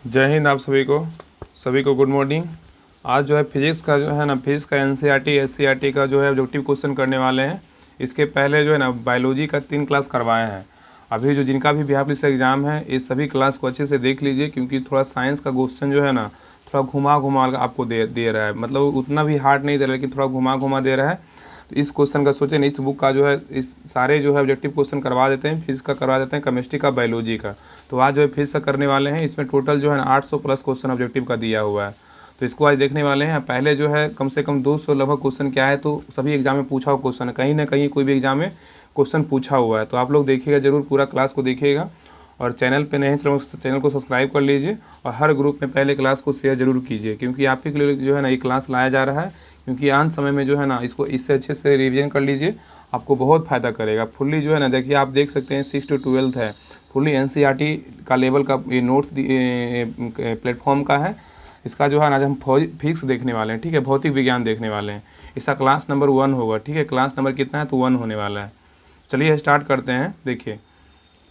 जय हिंद। आप सभी को गुड मॉर्निंग। आज जो है फिजिक्स का जो है ना, फिजिक्स का एनसीईआरटी एससीईआरटी का जो है ऑब्जेक्टिव क्वेश्चन करने वाले हैं। इसके पहले जो है ना बायोलॉजी का 3 क्लास करवाए हैं। अभी जो जिनका भी बिहार पुलिस एग्ज़ाम है, इस सभी क्लास को अच्छे से देख लीजिए, क्योंकि थोड़ा साइंस का क्वेश्चन जो है ना थोड़ा घुमा घुमा के आपको दे रहा है। मतलब उतना भी हार्ड नहीं दे रहा, लेकिन थोड़ा घुमा घुमा दे रहा है। तो इस क्वेश्चन का सोचें, इस बुक का जो है इस सारे जो है ऑब्जेक्टिव क्वेश्चन करवा देते हैं। फिजिक्स का करवा देते हैं, केमिस्ट्री का, बायोलॉजी का। तो आज जो है फिजिक्स का करने वाले हैं। इसमें टोटल जो है ना 800 प्लस क्वेश्चन ऑब्जेक्टिव का दिया हुआ है। तो इसको आज देखने वाले हैं। पहले जो है कम से कम 200 लगभग क्वेश्चन क्या है, तो सभी एग्जाम में पूछा हुआ क्वेश्चन है, कहीं ना कहीं कोई भी एग्जाम में क्वेश्चन पूछा हुआ है। तो आप लोग देखिएगा जरूर, पूरा क्लास को देखिएगा। और चैनल पे नहीं तो चैनल को सब्सक्राइब कर लीजिए, और हर ग्रुप में पहले क्लास को शेयर जरूर कीजिए, क्योंकि आप ही के लिए जो है ना ये क्लास लाया जा रहा है। क्योंकि आन समय में जो है ना इसको इससे अच्छे से रिवीजन कर लीजिए, आपको बहुत फ़ायदा करेगा। फुल्ली जो है ना, देखिए आप देख सकते हैं 6 to 12 है, फुल्ली एनसीईआरटी का लेवल का ये नोट्स प्लेटफॉर्म का है। इसका जो है ना आज हम फिजिक्स देखने वाले हैं, ठीक है, भौतिक विज्ञान देखने वाले हैं। इसका क्लास नंबर 1 होगा, ठीक है। क्लास नंबर कितना है, तो 1 होने वाला है। चलिए स्टार्ट करते हैं।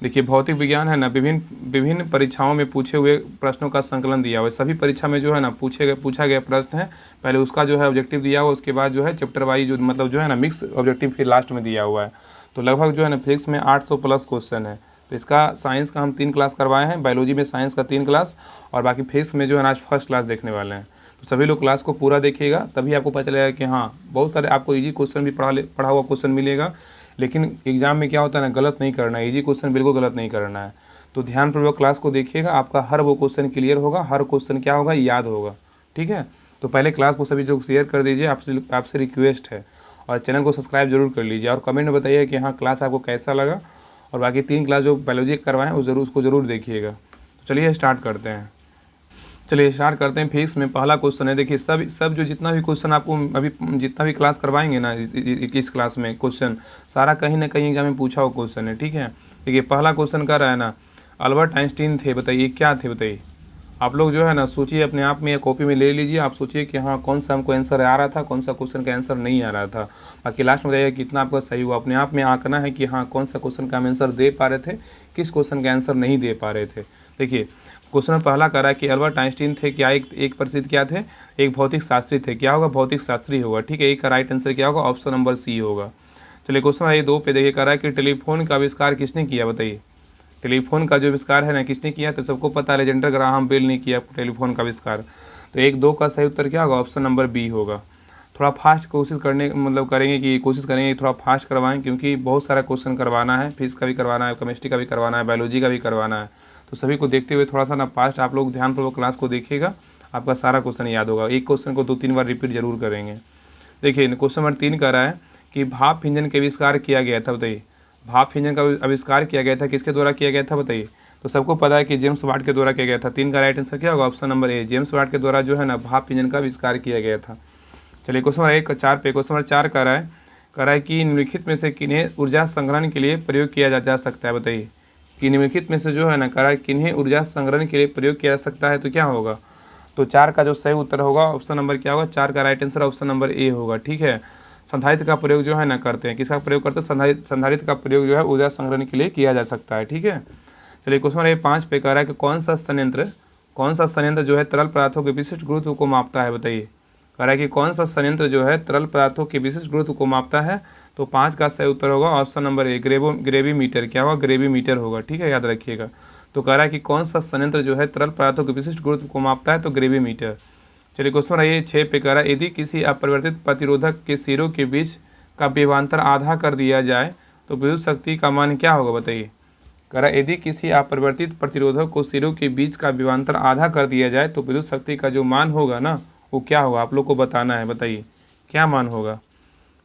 देखिए भौतिक विज्ञान है ना, विभिन्न विभिन्न परीक्षाओं में पूछे हुए प्रश्नों का संकलन दिया हुआ है। सभी परीक्षा में जो है ना पूछा गया प्रश्न है, पहले उसका जो है ऑब्जेक्टिव दिया हुआ, उसके बाद जो है चैप्टर वाइज जो मतलब जो है ना मिक्स ऑब्जेक्टिव फिर लास्ट में दिया हुआ है। तो लगभग जो है ना फिजिक्स में 800 प्लस क्वेश्चन है। तो इसका साइंस का हम 3 क्लास करवाए हैं, बायोलॉजी में साइंस का 3 क्लास, और बाकी फिजिक्स में जो है ना आज फर्स्ट क्लास देखने वाले हैं। तो सभी लोग क्लास को पूरा देखिएगा, तभी आपको पता चलेगा कि हाँ बहुत सारे आपको इजी क्वेश्चन भी पढ़ा हुआ क्वेश्चन मिलेगा। लेकिन एग्जाम में क्या होता है ना, गलत नहीं करना है, इजी क्वेश्चन बिल्कुल गलत नहीं करना है। तो ध्यानपूर्वक क्लास को देखिएगा, आपका हर वो क्वेश्चन क्लियर होगा, हर क्वेश्चन क्या होगा, याद होगा, ठीक है। तो पहले क्लास को सभी लोग शेयर कर दीजिए, आपसे रिक्वेस्ट है। और चैनल को सब्सक्राइब जरूर कर लीजिए, और कमेंट में बताइए कि हाँ क्लास आपको कैसा लगा। और बाकी 3 क्लास जो बायोलॉजी करवाएं उसको ज़रूर देखिएगा। तो चलिए स्टार्ट करते हैं। फिजिक्स में पहला क्वेश्चन है। देखिए सब जो जितना भी क्वेश्चन आपको अभी जितना भी क्लास करवाएंगे ना इस क्लास में क्वेश्चन सारा कहीं ना कहीं एग्जाम में पूछा हुआ क्वेश्चन है, ठीक है। देखिए पहला क्वेश्चन कर रहा है ना, अल्बर्ट आइंस्टीन थे, बताइए क्या थे, बताइए। आप लोग जो है ना सोचिए, अपने आप में या कॉपी में ले लीजिए, आप सोचिए कि हाँ कौन सा हमको आंसर आ रहा था, कौन सा क्वेश्चन का आंसर नहीं आ रहा था। बाकी लास्ट में बताइए कितना आपका सही हुआ। अपने आप में आंकना है कि हाँ कौन सा क्वेश्चन का हम आंसर दे पा रहे थे, किस क्वेश्चन का आंसर नहीं दे पा रहे थे। देखिए क्वेश्चन पहला कह रहा है कि अल्बर्ट आइंस्टीन थे क्या, एक प्रसिद्ध क्या थे, एक भौतिक शास्त्री थे। क्या होगा, भौतिक शास्त्री होगा, ठीक है। एक का राइट आंसर क्या होगा, ऑप्शन नंबर सी होगा। चलिए क्वेश्चन नंबर 2 पे देखिए, कह रहा है कि टेलीफोन का आविष्कार किसने किया, बताइए। टेलीफोन का जो आविष्कार है ना किसने किया, तो सबको पता है अलेक्जेंडर ग्राहम बेल ने किया टेलीफोन का आविष्कार। तो 1-2 का सही उत्तर क्या होगा, ऑप्शन नंबर बी होगा। थोड़ा फास्ट कोशिश करेंगे थोड़ा फास्ट करवाएं, क्योंकि बहुत सारा क्वेश्चन करवाना है, फिजिक्स का भी करवाना है, केमिस्ट्री का भी करवाना है, बायोलॉजी का भी करवाना है। तो सभी को देखते हुए थोड़ा सा ना फास्ट आप लोग ध्यानपूर्वक क्लास को देखिएगा, आपका सारा क्वेश्चन याद होगा। एक क्वेश्चन को 2-3 बार रिपीट जरूर करेंगे। देखिए क्वेश्चन नंबर 3 कह रहा है कि भाप इंजन का आविष्कार किया गया था, बताइए। भाप इंजन का आविष्कार किया गया था, किसके द्वारा किया गया था, बताइए। तो सबको पता है कि जेम्स वाट के द्वारा किया गया था। 3 का राइट आंसर क्या होगा, option number A, James Watt के द्वारा जो है ना भाप इंजन का आविष्कार किया गया था। चलिए क्वेश्चन नंबर 4 पे, क्वेश्चन नंबर 4 कह रहा है कि निम्नलिखित में से किन्हें ऊर्जा संग्रहण के लिए प्रयोग किया जा सकता है, बताइए। कि निम्नलिखित में से जो है ना कह रहा है किन्हें ऊर्जा संग्रहण के लिए प्रयोग किया जा सकता है, तो क्या होगा। तो 4 का जो सही उत्तर होगा ऑप्शन नंबर क्या होगा, 4 का राइट आंसर ऑप्शन नंबर ए होगा, ठीक है। संधारित्र का प्रयोग जो है ना करते हैं, किसका प्रयोग करते हैं, संधारित्र का प्रयोग जो है ऊर्जा संग्रहण के लिए किया जा सकता है, ठीक है। चलिए क्वेश्चन नंबर 5 पे कह रहा है कि कौन सा संयंत्र जो है तरल पदार्थों के विशिष्ट गुरुत्व को मापता है, बताइए। कह रहा है कि कौन सा संयंत्र जो है तरल पदार्थों के विशिष्ट गुरुत्व को मापता है। तो 5 का सही उत्तर होगा ऑप्शन नंबर ए, ग्रेविमीटर। क्या होगा, ग्रेविमीटर होगा, ठीक है, याद रखिएगा। तो कह रहा है कि कौन सा संयंत्र जो है तरल पदार्थों के विशिष्ट गुरुत्व को मापता है, तो ग्रेविमीटर। चलिए क्वेश्चन नंबर 6 पे कह रहा है यदि किसी अपरिवर्तित प्रतिरोधक के सिरों के बीच का विभवांतर आधा कर दिया जाए तो विद्युत शक्ति का मान क्या होगा, बताइए। कह रहा है यदि किसी अपरिवर्तित प्रतिरोधक को सिरों के बीच का विभवांतर आधा कर दिया जाए तो विद्युत शक्ति का जो मान होगा ना वो क्या होगा, आप लोग को बताना है, बताइए क्या मान होगा।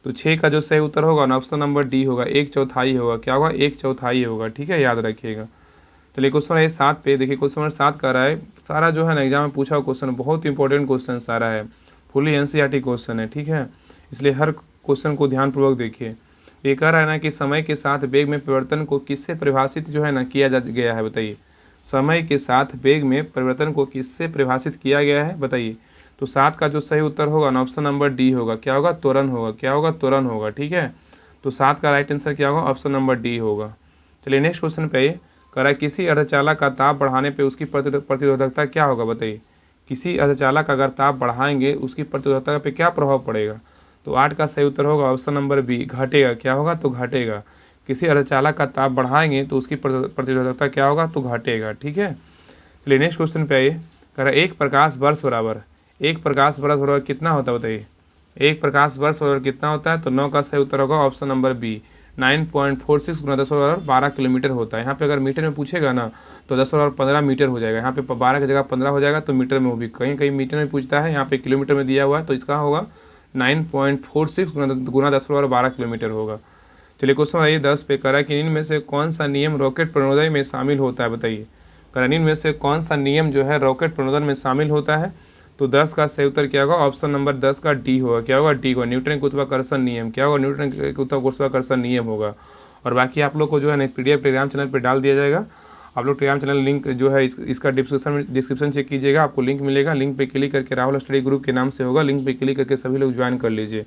तो 6 का जो सही उत्तर होगा ना ऑप्शन नंबर डी होगा, 1/4 होगा। क्या होगा, 1/4 होगा, ठीक है, याद रखिएगा। चलिए क्वेश्चन नंबर 7 पे देखिए, क्वेश्चन नंबर 7 का रहा है, सारा जो है ना एग्जाम में पूछा हुआ क्वेश्चन, बहुत इंपॉर्टेंट क्वेश्चन सारा है, फुली एनसीईआरटी क्वेश्चन है, ठीक है। इसलिए हर क्वेश्चन को ध्यानपूर्वक देखिए। ये कह रहा है ना कि समय के साथ वेग में परिवर्तन को किससे परिभाषित जो है ना किया जा गया है, बताइए। समय के साथ वेग में परिवर्तन को किससे परिभाषित किया गया है, बताइए। तो 7 का जो सही उत्तर होगा ना ऑप्शन नंबर डी होगा। क्या होगा, त्वरण होगा। क्या होगा, त्वरण होगा, ठीक है। तो 7 का राइट आंसर क्या होगा, ऑप्शन नंबर डी होगा। चलिए नेक्स्ट क्वेश्चन पे कह रहा है किसी अर्धचालक का ताप बढ़ाने पे उसकी प्रतिरोधकता क्या होगा, बताइए। किसी अर्धचालक का अगर ताप बढ़ाएंगे उसकी प्रतिरोधकता पे क्या प्रभाव पड़ेगा। तो 8 का सही उत्तर होगा ऑप्शन नंबर बी, घटेगा। क्या होगा, तो घटेगा। किसी अर्धचालक का ताप बढ़ाएंगे तो उसकी प्रतिरोधकता क्या होगा, तो घटेगा। ठीक है, चलिए नेक्स्ट क्वेश्चन पे आइए। कह रहा है एक प्रकाश वर्ष बराबर कितना होता है, बताइए। एक प्रकाश वर्ष बराबर कितना होता है, तो 9 का सही उत्तर होगा ऑप्शन नंबर बी, 9.46 गुना 10⁻12 किलोमीटर होता है। यहाँ पे अगर मीटर में पूछेगा ना तो 10⁻15 मीटर हो जाएगा। यहाँ पे 12 की जगह 15 हो जाएगा, तो मीटर में वो भी कहीं कहीं मीटर में पूछता है, यहाँ पे किलोमीटर में दिया हुआ है, तो इसका होगा 9.46 गुना 10⁻12 किलोमीटर होगा। चलिए क्वेश्चन आइए 10 पे। कह रहा है कि इनमें से कौन सा नियम रॉकेट प्रणोदय में शामिल होता है, बताइए। कह रहा है इनमें से कौन सा नियम जो है रॉकेट प्रणोदन में शामिल होता है। तो 10 का सही उत्तर क्या होगा, ऑप्शन नंबर 10 का डी होगा। क्या होगा, डी होगा, न्यूटन के गुरुत्वाकर्षण नियम। क्या होगा, न्यूटन के गुरुत्वाकर्षण नियम होगा। और बाकी आप लोग को जो है ना PDF टेलीग्राम चैनल पर डाल दिया जाएगा। आप लोग टेलीग्राम चैनल लिंक जो है इसका डिस्क्रिप्शन चेक कीजिएगा, आपको लिंक मिलेगा। लिंक पे क्लिक करके राहुल स्टडी ग्रुप के नाम से होगा, लिंक पे क्लिक करके सभी लोग ज्वाइन कर लीजिए।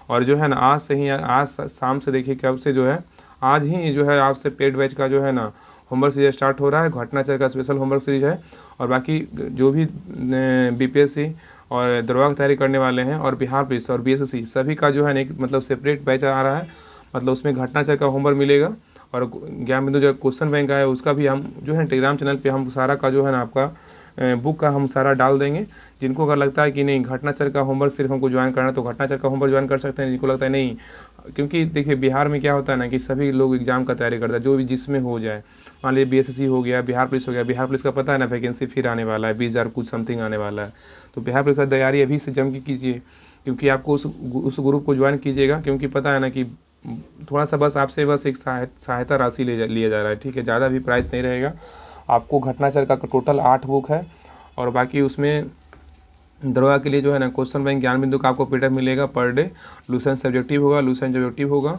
और जो है ना आज शाम से देखिए कब से जो है आज ही जो है आपसे पेड बैच का जो है ना होमवर्क सीरीज स्टार्ट हो रहा है। घटनाचक्र का स्पेशल होमवर्क सीरीज है। और बाकी जो भी BPSC और दरोगा की तैयारी करने वाले हैं और बिहार पुलिस और BSSC सभी का जो है ना एक मतलब सेपरेट बैच आ रहा है। मतलब उसमें घटनाचक्र का होमवर्क मिलेगा और ज्ञान बिंदु जो क्वेश्चन बैंक का है उसका भी हम जो है टेलीग्राम चैनल पे हम सारा का जो है ना आपका बुक का हम सारा डाल देंगे। जिनको अगर लगता है कि नहीं घटनाचक्र का होमवर्क सिर्फ हमको ज्वाइन करना है तो घटनाचक्र का होमवर्क ज्वाइन कर सकते हैं। जिनको लगता है नहीं, क्योंकि देखिए बिहार में क्या होता है ना कि सभी लोग एग्जाम का तैयारी करता है, जो भी जिसमें हो जाए। मान लीजिए BSSC हो गया, बिहार पुलिस हो गया। बिहार पुलिस का पता है ना वैकेंसी फिर आने वाला है, 20,000 कुछ समथिंग आने वाला है। तो बिहार पुलिस का तैयारी अभी से जम के कीजिए, क्योंकि आपको उस ग्रुप को ज्वाइन कीजिएगा। क्योंकि पता है ना कि थोड़ा सा बस आपसे बस एक सहायता राशि लिया जा रहा है। ठीक है, ज़्यादा भी प्राइस नहीं रहेगा। आपको घटनाचक्र का टोटल 8 बुक है और बाकी उसमें दरोगा के लिए जो है ना क्वेश्चन बैंक ज्ञान बिंदु का आपको PDF मिलेगा पर डे। लूसेंट सब्जेक्टिव होगा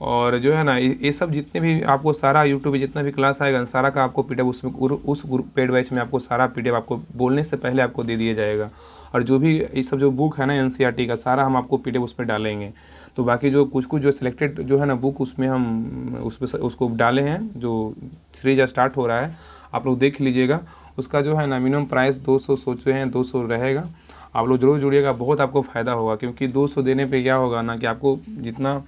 और जो है ना ये सब जितने भी आपको सारा यूट्यूब पे जितना भी क्लास आएगा सारा का आपको PDF उसमें उस ग्रुप पेड बैच में आपको सारा PDF आपको बोलने से पहले आपको दे दिया जाएगा। और जो भी ये सब जो बुक है ना NCERT का सारा हम आपको PDF उस पर डालेंगे। तो बाकी जो कुछ जो सिलेक्टेड जो है ना बुक उसमें हम उसको डाले हैं, जो सीरीज स्टार्ट हो रहा है, आप लोग देख लीजिएगा। उसका जो है ना मिनिमम प्राइस 200 सोचे हैं, 200 रहेगा। आप लोग जरूर जुड़िएगा, बहुत आपको फ़ायदा होगा। क्योंकि 200 देने पे क्या होगा ना कि आपको जितना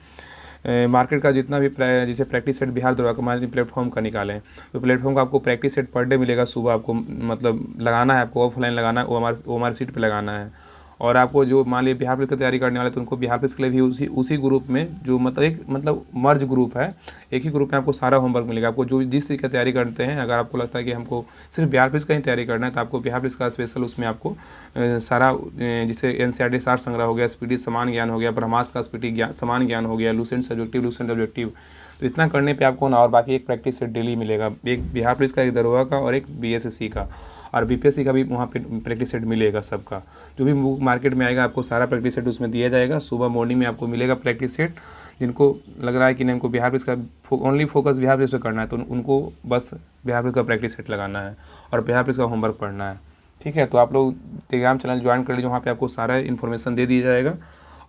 मार्केट का जितना भी जैसे प्रैक्टिस सेट बिहार दरोगा हमारे प्लेटफॉर्म का निकालें तो प्लेटफॉर्म का आपको प्रैक्टिस सेट पर डे मिलेगा। सुबह आपको मतलब लगाना है, आपको ऑफलाइन लगाना है, OMR सीट पे लगाना है। और आपको जो मान लीजिए बिहार पुलिस की तैयारी करने वाले तो उनको बिहार पुलिस के लिए भी उसी ग्रुप में जो मतलब मर्ज ग्रुप है, एक ही ग्रुप में आपको सारा होमवर्क मिलेगा। आपको जो जिस चीज़ की तैयारी करते हैं, अगर आपको लगता है कि हमको सिर्फ बिहार पुलिस का ही तैयारी करना है तो आपको बिहार पुलिस का स्पेशल उसमें आपको सारा जैसे NCERT सार संग्रह हो गया, SPD समान ज्ञान हो गया, ब्रह्मास्त्र का SPD समान ज्ञान हो गया, लूसेंट ऑब्जेक्टिव। तो इतना करने पे आपको ना और बाकी एक प्रैक्टिस सेट डेली मिलेगा, एक बिहार पुलिस का, एक दरोगा का और एक BSSC का और BPSC का भी वहाँ पे प्रैक्टिस सेट मिलेगा। सबका जो भी बुक मार्केट में आएगा आपको सारा प्रैक्टिस सेट उसमें दिया जाएगा। सुबह मॉर्निंग में आपको मिलेगा प्रैक्टिस सेट। जिनको लग रहा है कि नहीं हमको बिहार पुलिस का ओनली फोकस बिहार पुलिस पे करना है तो उनको बस बिहार पुलिस का प्रैक्टिस सेट लगाना है और बिहार पुलिस का होमवर्क पढ़ना है। ठीक है, तो आप लोग टेलीग्राम चैनल ज्वाइन कर लीजिए, वहाँ पे आपको सारा इन्फॉर्मेशन दे दिया जाएगा।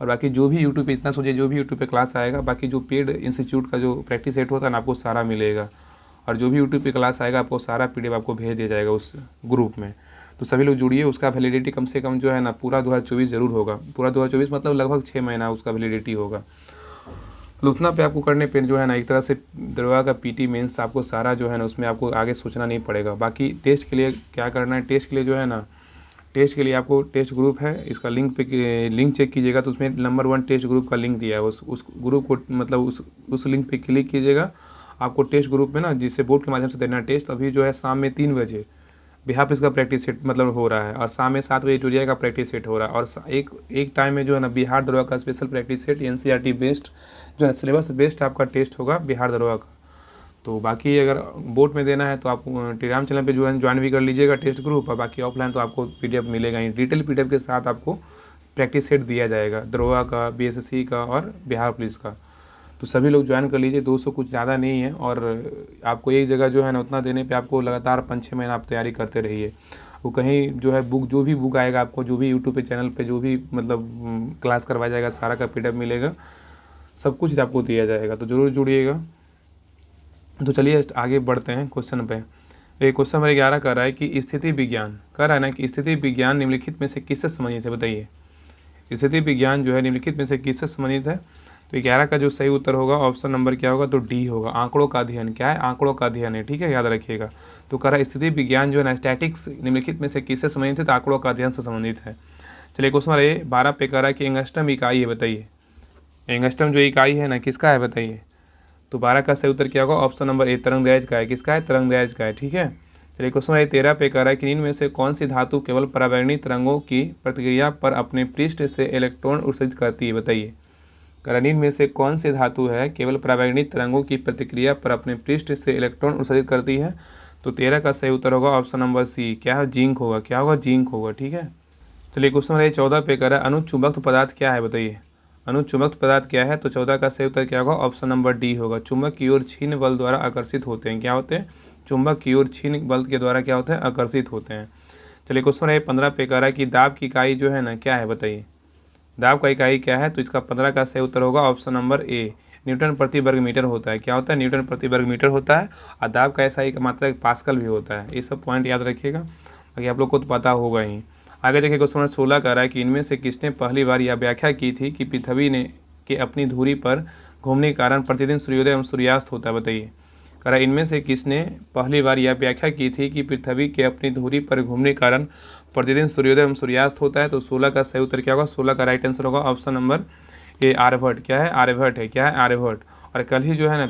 और बाकी जो भी यूट्यूब पे इतना सोचिए, जो भी यूट्यूब पे क्लास आएगा, बाकी जो पेड इंस्टीट्यूट का जो प्रैक्टिस सेट होता है ना आपको सारा मिलेगा। और जो भी यूट्यूब पे क्लास आएगा आपको सारा PDF आपको भेज दिया जाएगा उस ग्रुप में। तो सभी लोग जुड़िए। उसका वैलिडिटी कम से कम जो है ना पूरा 2024 ज़रूर होगा। पूरा 2024 मतलब लगभग 6 महीना उसका वैलिडिटी होगा। तो उतना पे आपको करने पे जो है ना एक तरह से दरोगा का PT मेंस आपको सारा जो है ना उसमें आपको आगे सोचना नहीं पड़ेगा। बाकी टेस्ट के लिए क्या करना है, टेस्ट के लिए जो है ना टेस्ट के लिए आपको टेस्ट ग्रुप है, इसका लिंक चेक कीजिएगा तो उसमें नंबर 1 टेस्ट ग्रुप का लिंक दिया है। उस ग्रुप को मतलब उस लिंक पे क्लिक कीजिएगा। आपको टेस्ट ग्रुप में ना जिससे बोर्ड के माध्यम से देना टेस्ट, अभी जो है शाम में 3 बजे बिहार पुलिस का प्रैक्टिस सेट मतलब हो रहा है और शाम में 7 बजे टूरिया का प्रैक्टिस सेट हो रहा है। और एक टाइम में जो है ना बिहार दरोगा का special practice set NCERT based जो है सिलेबस बेस्ड आपका टेस्ट होगा बिहार दरोगा का। तो बाकी अगर बोर्ड में देना है तो आप टेलीग्राम चैनल पे ज्वाइन भी कर लीजिएगा टेस्ट ग्रुप। और बाकी ऑफलाइन तो आपको PDF मिलेगा ही, डिटेल PDF के साथ आपको प्रैक्टिस सेट दिया जाएगा दरोगा का, BSSC का और बिहार पुलिस का। तो सभी लोग ज्वाइन कर लीजिए। 200 कुछ ज़्यादा नहीं है और आपको एक जगह जो है ना उतना देने पे आपको लगातार 5-6 महीना आप तैयारी करते रहिए। वो कहीं जो है बुक जो भी बुक आएगा आपको, जो भी यूट्यूब पे चैनल पे जो भी मतलब क्लास करवाया जाएगा सारा का PDF मिलेगा, सब कुछ आपको दिया जाएगा। तो ज़रूर जुड़िएगा। तो चलिए आगे बढ़ते हैं क्वेश्चन पे। ये क्वेश्चन नंबर 11 कर रहा है कि स्थिति विज्ञान कह रहा है ना कि स्थिति विज्ञान निम्नलिखित में से किससे संबंधित है, बताइए। स्थिति विज्ञान जो है निम्नलिखित में से किससे संबंधित है। तो 11 का जो सही उत्तर होगा ऑप्शन नंबर क्या होगा, तो डी होगा, आंकड़ों का अध्ययन। क्या है, आंकड़ों का अध्ययन है, ठीक है, याद रखिएगा। तो कह रहा है स्थिति विज्ञान जो है ना स्टैटिक्स निम्नलिखित में से किससे संबंधित है, तो आंकड़ों का अध्ययन से संबंधित है। चलिए क्वेश्चन नंबर 12 पे कह रहा है कि एंगस्ट्रम इकाई है, बताइए। एंगस्ट्रम जो इकाई है ना किसका है, बताइए। तो 12 का सही उत्तर क्या होगा, ऑप्शन नंबर ए तरंगदैर्घ्य का है। किसका है, तरंगदैर्घ्य का है, ठीक है। चलिए क्वेश्चन नंबर 13 पे कह रहा है कि इनमें से कौन सी धातु केवल परावैंगनी तरंगों की प्रतिक्रिया पर अपने पृष्ठ से इलेक्ट्रॉन उत्सर्जित करती है, बताइए। करणीन में से कौन सी धातु है केवल परावैंगनी तरंगों की प्रतिक्रिया पर अपने पृष्ठ से इलेक्ट्रॉन उत्सर्जित करती है। तो 13 का सही उत्तर होगा ऑप्शन नंबर सी, क्या है, जिंक होगा। क्या होगा, जिंक होगा, ठीक है। चलिए क्वेश्चन नंबर 14 पे कर रहा है अनुचुंबक पदार्थ क्या है, बताइए। अनुचुंबक पदार्थ क्या है, तो 14 का सही उत्तर क्या होगा, ऑप्शन नंबर डी होगा। चुंबक की ओर छीन बल द्वारा आकर्षित होते हैं। क्या होते हैं, चुंबक की ओर छीन बल के द्वारा क्या होते हैं, आकर्षित होते हैं। चलिए क्वेश्चन नंबर 15 पे कह रहा है कि दाब की इकाई जो है ना क्या है, बताइए। दाब का इकाई क्या है, तो इसका 15 का सही उत्तर होगा ऑप्शन नंबर ए, न्यूटन प्रति वर्ग मीटर होता है। क्या होता है, न्यूटन प्रति वर्ग मीटर होता है। और दाब का ऐसा एक मात्रा पास्कल भी होता है। ये सब पॉइंट याद रखिएगा, बाकी आप लोग को तो पता होगा ही। आगे देखिए क्वेश्चन नंबर 16 कह रहा है कि इनमें से किसने पहली बार यह व्याख्या की थी कि पृथ्वी ने के अपनी धुरी पर घूमने के कारण प्रतिदिन सूर्योदय एवं सूर्यास्त होता है, बताइए। कह रहा है इनमें से किसने पहली बार यह व्याख्या की थी कि पृथ्वी के अपनी धुरी पर घूमने के कारण प्रतिदिन सूर्योदय एवं सूर्यास्त होता है। तो 16 का सही उत्तर क्या होगा, 16 का राइट आंसर होगा ऑप्शन नंबर ए, आर्यभट्ट। क्या है, आर्यभट्ट है। क्या है, आर्यभट्ट। और कल ही जो है ना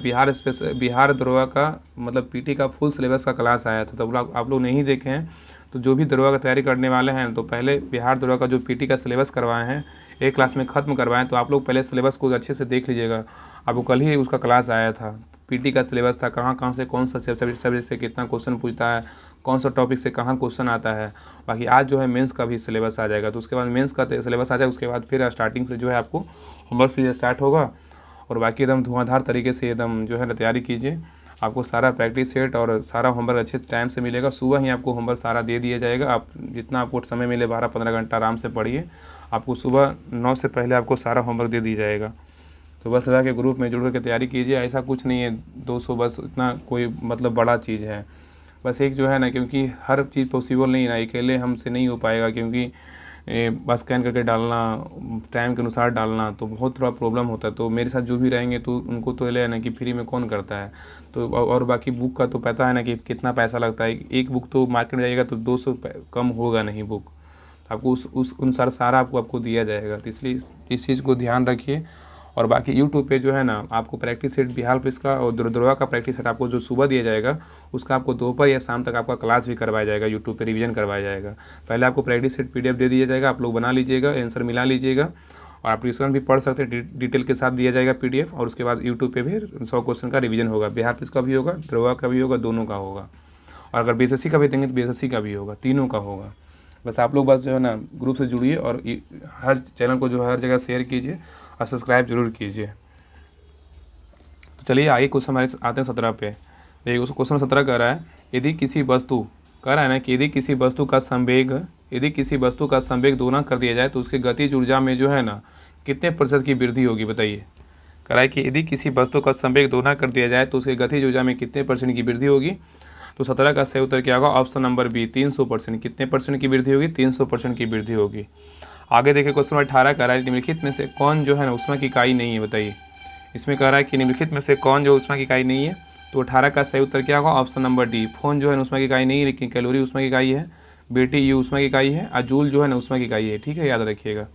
बिहार ध्रुवा का मतलब पीटी का फुल सिलेबस का क्लास आया था, तो आप लोग नहीं देखे हैं तो जो भी ध्रुवा का तैयारी करने वाले हैं तो पहले बिहार ध्रुवा का जो पीटी का सिलेबस करवाए हैं एक क्लास में ख़त्म करवाएं, तो आप लोग पहले सिलेबस को अच्छे से देख लीजिएगा। आपको कल ही उसका क्लास आया था, पीटी का सिलेबस था, कहाँ कहाँ से कौन सा सब्जेक्ट से कितना क्वेश्चन पूछता है, कौन सा टॉपिक से कहाँ क्वेश्चन आता है। बाकी आज जो है मेंस का भी सिलेबस आ जाएगा, तो उसके बाद मेंस का सिलेबस आ जाएगा, उसके बाद फिर स्टार्टिंग से जो है आपको होमवर्क से स्टार्ट होगा। और बाकी एकदम धुआंधार तरीके से एकदम जो है ना तैयारी कीजिए। आपको सारा प्रैक्टिस सेट और सारा होमवर्क अच्छे टाइम से मिलेगा। सुबह ही आपको होमवर्क सारा दे दिया जाएगा। आप जितना आपको समय मिले 12-15 घंटा आराम से पढ़िए। आपको सुबह 9 से पहले आपको सारा होमवर्क दे दिया जाएगा। तो बस रह के ग्रुप में जुड़ करके तैयारी कीजिए। ऐसा कुछ नहीं है 200 बस इतना कोई मतलब बड़ा चीज़ है। बस एक जो है ना, क्योंकि हर चीज़ पॉसिबल नहीं है, अकेले हमसे नहीं हो पाएगा, क्योंकि बस स्कैन करके डालना, टाइम के अनुसार डालना तो बहुत थोड़ा प्रॉब्लम होता है। तो मेरे साथ जो भी रहेंगे तो उनको तो ले ना कि फ्री में कौन करता है। तो और बाकी बुक का तो पता है ना कि कितना पैसा लगता है। एक बुक तो मार्केट में जाइएगा तो 200 कम होगा नहीं बुक, आपको उस अनुसार सारा आपको दिया जाएगा। तो इसलिए इस चीज़ को ध्यान रखिए। और बाकी यूट्यूब पे जो है ना आपको प्रैक्टिस सेट बिहार पुलिस का और ध्रुवा का प्रैक्टिस सेट आपको जो सुबह दिया जाएगा उसका आपको दोपहर या शाम तक आपका क्लास भी करवाया जाएगा, यूट्यूब पे रिवीजन करवाया जाएगा। पहले आपको प्रैक्टिस सेट पीडीएफ दे दिया जाएगा, आप लोग बना लीजिएगा, आंसर मिला लीजिएगा और आप ट्यूशन भी पढ़ सकते हैं, डिटेल के साथ दिया जाएगा पीडीएफ। और उसके बाद यूट्यूब पे भी 100 क्वेश्चन का रिवीजन होगा, बिहार पुलिस का भी होगा, ध्रुवा का भी होगा, दोनों का होगा। और अगर बीएसएससी का भी देंगे तो बीएसएससी का भी होगा, तीनों का होगा। बस आप लोग बस जो है ना ग्रुप से जुड़िए और हर चैनल को जो है हर जगह शेयर कीजिए और सब्सक्राइब जरूर कीजिए। तो चलिए आगे क्वेश्चन हमारे आते हैं 17 पे। देखिए क्वेश्चन 17 कह रहा है यदि किसी वस्तु कह रहा है ना कि यदि किसी वस्तु का संवेग दोगुना कर दिया जाए तो उसके गतिज ऊर्जा में जो है ना कितने प्रतिशत की वृद्धि होगी, बताइए। कह रहा है कि यदि किसी वस्तु का संवेग दोगुना कर दिया जाए तो उसके गतिज ऊर्जा में कितने % की वृद्धि होगी। तो 17 का सही उत्तर क्या होगा, ऑप्शन नंबर बी, 300%। कितने % की वृद्धि होगी, 300% की वृद्धि होगी। आगे देखिए क्वेश्चन नंबर 18 कह रहा है निम्नलिखित में से कौन जो है ना ऊष्मा की इकाई नहीं है, बताइए। इसमें कह रहा है कि निम्नलिखित में से कौन जो ऊष्मा की इकाई नहीं है। तो 18 का सही उत्तर क्या होगा, ऑप्शन नंबर डी, फोन जो है ऊष्मा की इकाई नहीं है, लेकिन कैलोरी ऊष्मा की इकाई है, बेटी ये ऊष्मा की इकाई है, और जूल जो है ना ऊष्मा की इकाई है, ठीक है, याद रखिएगा।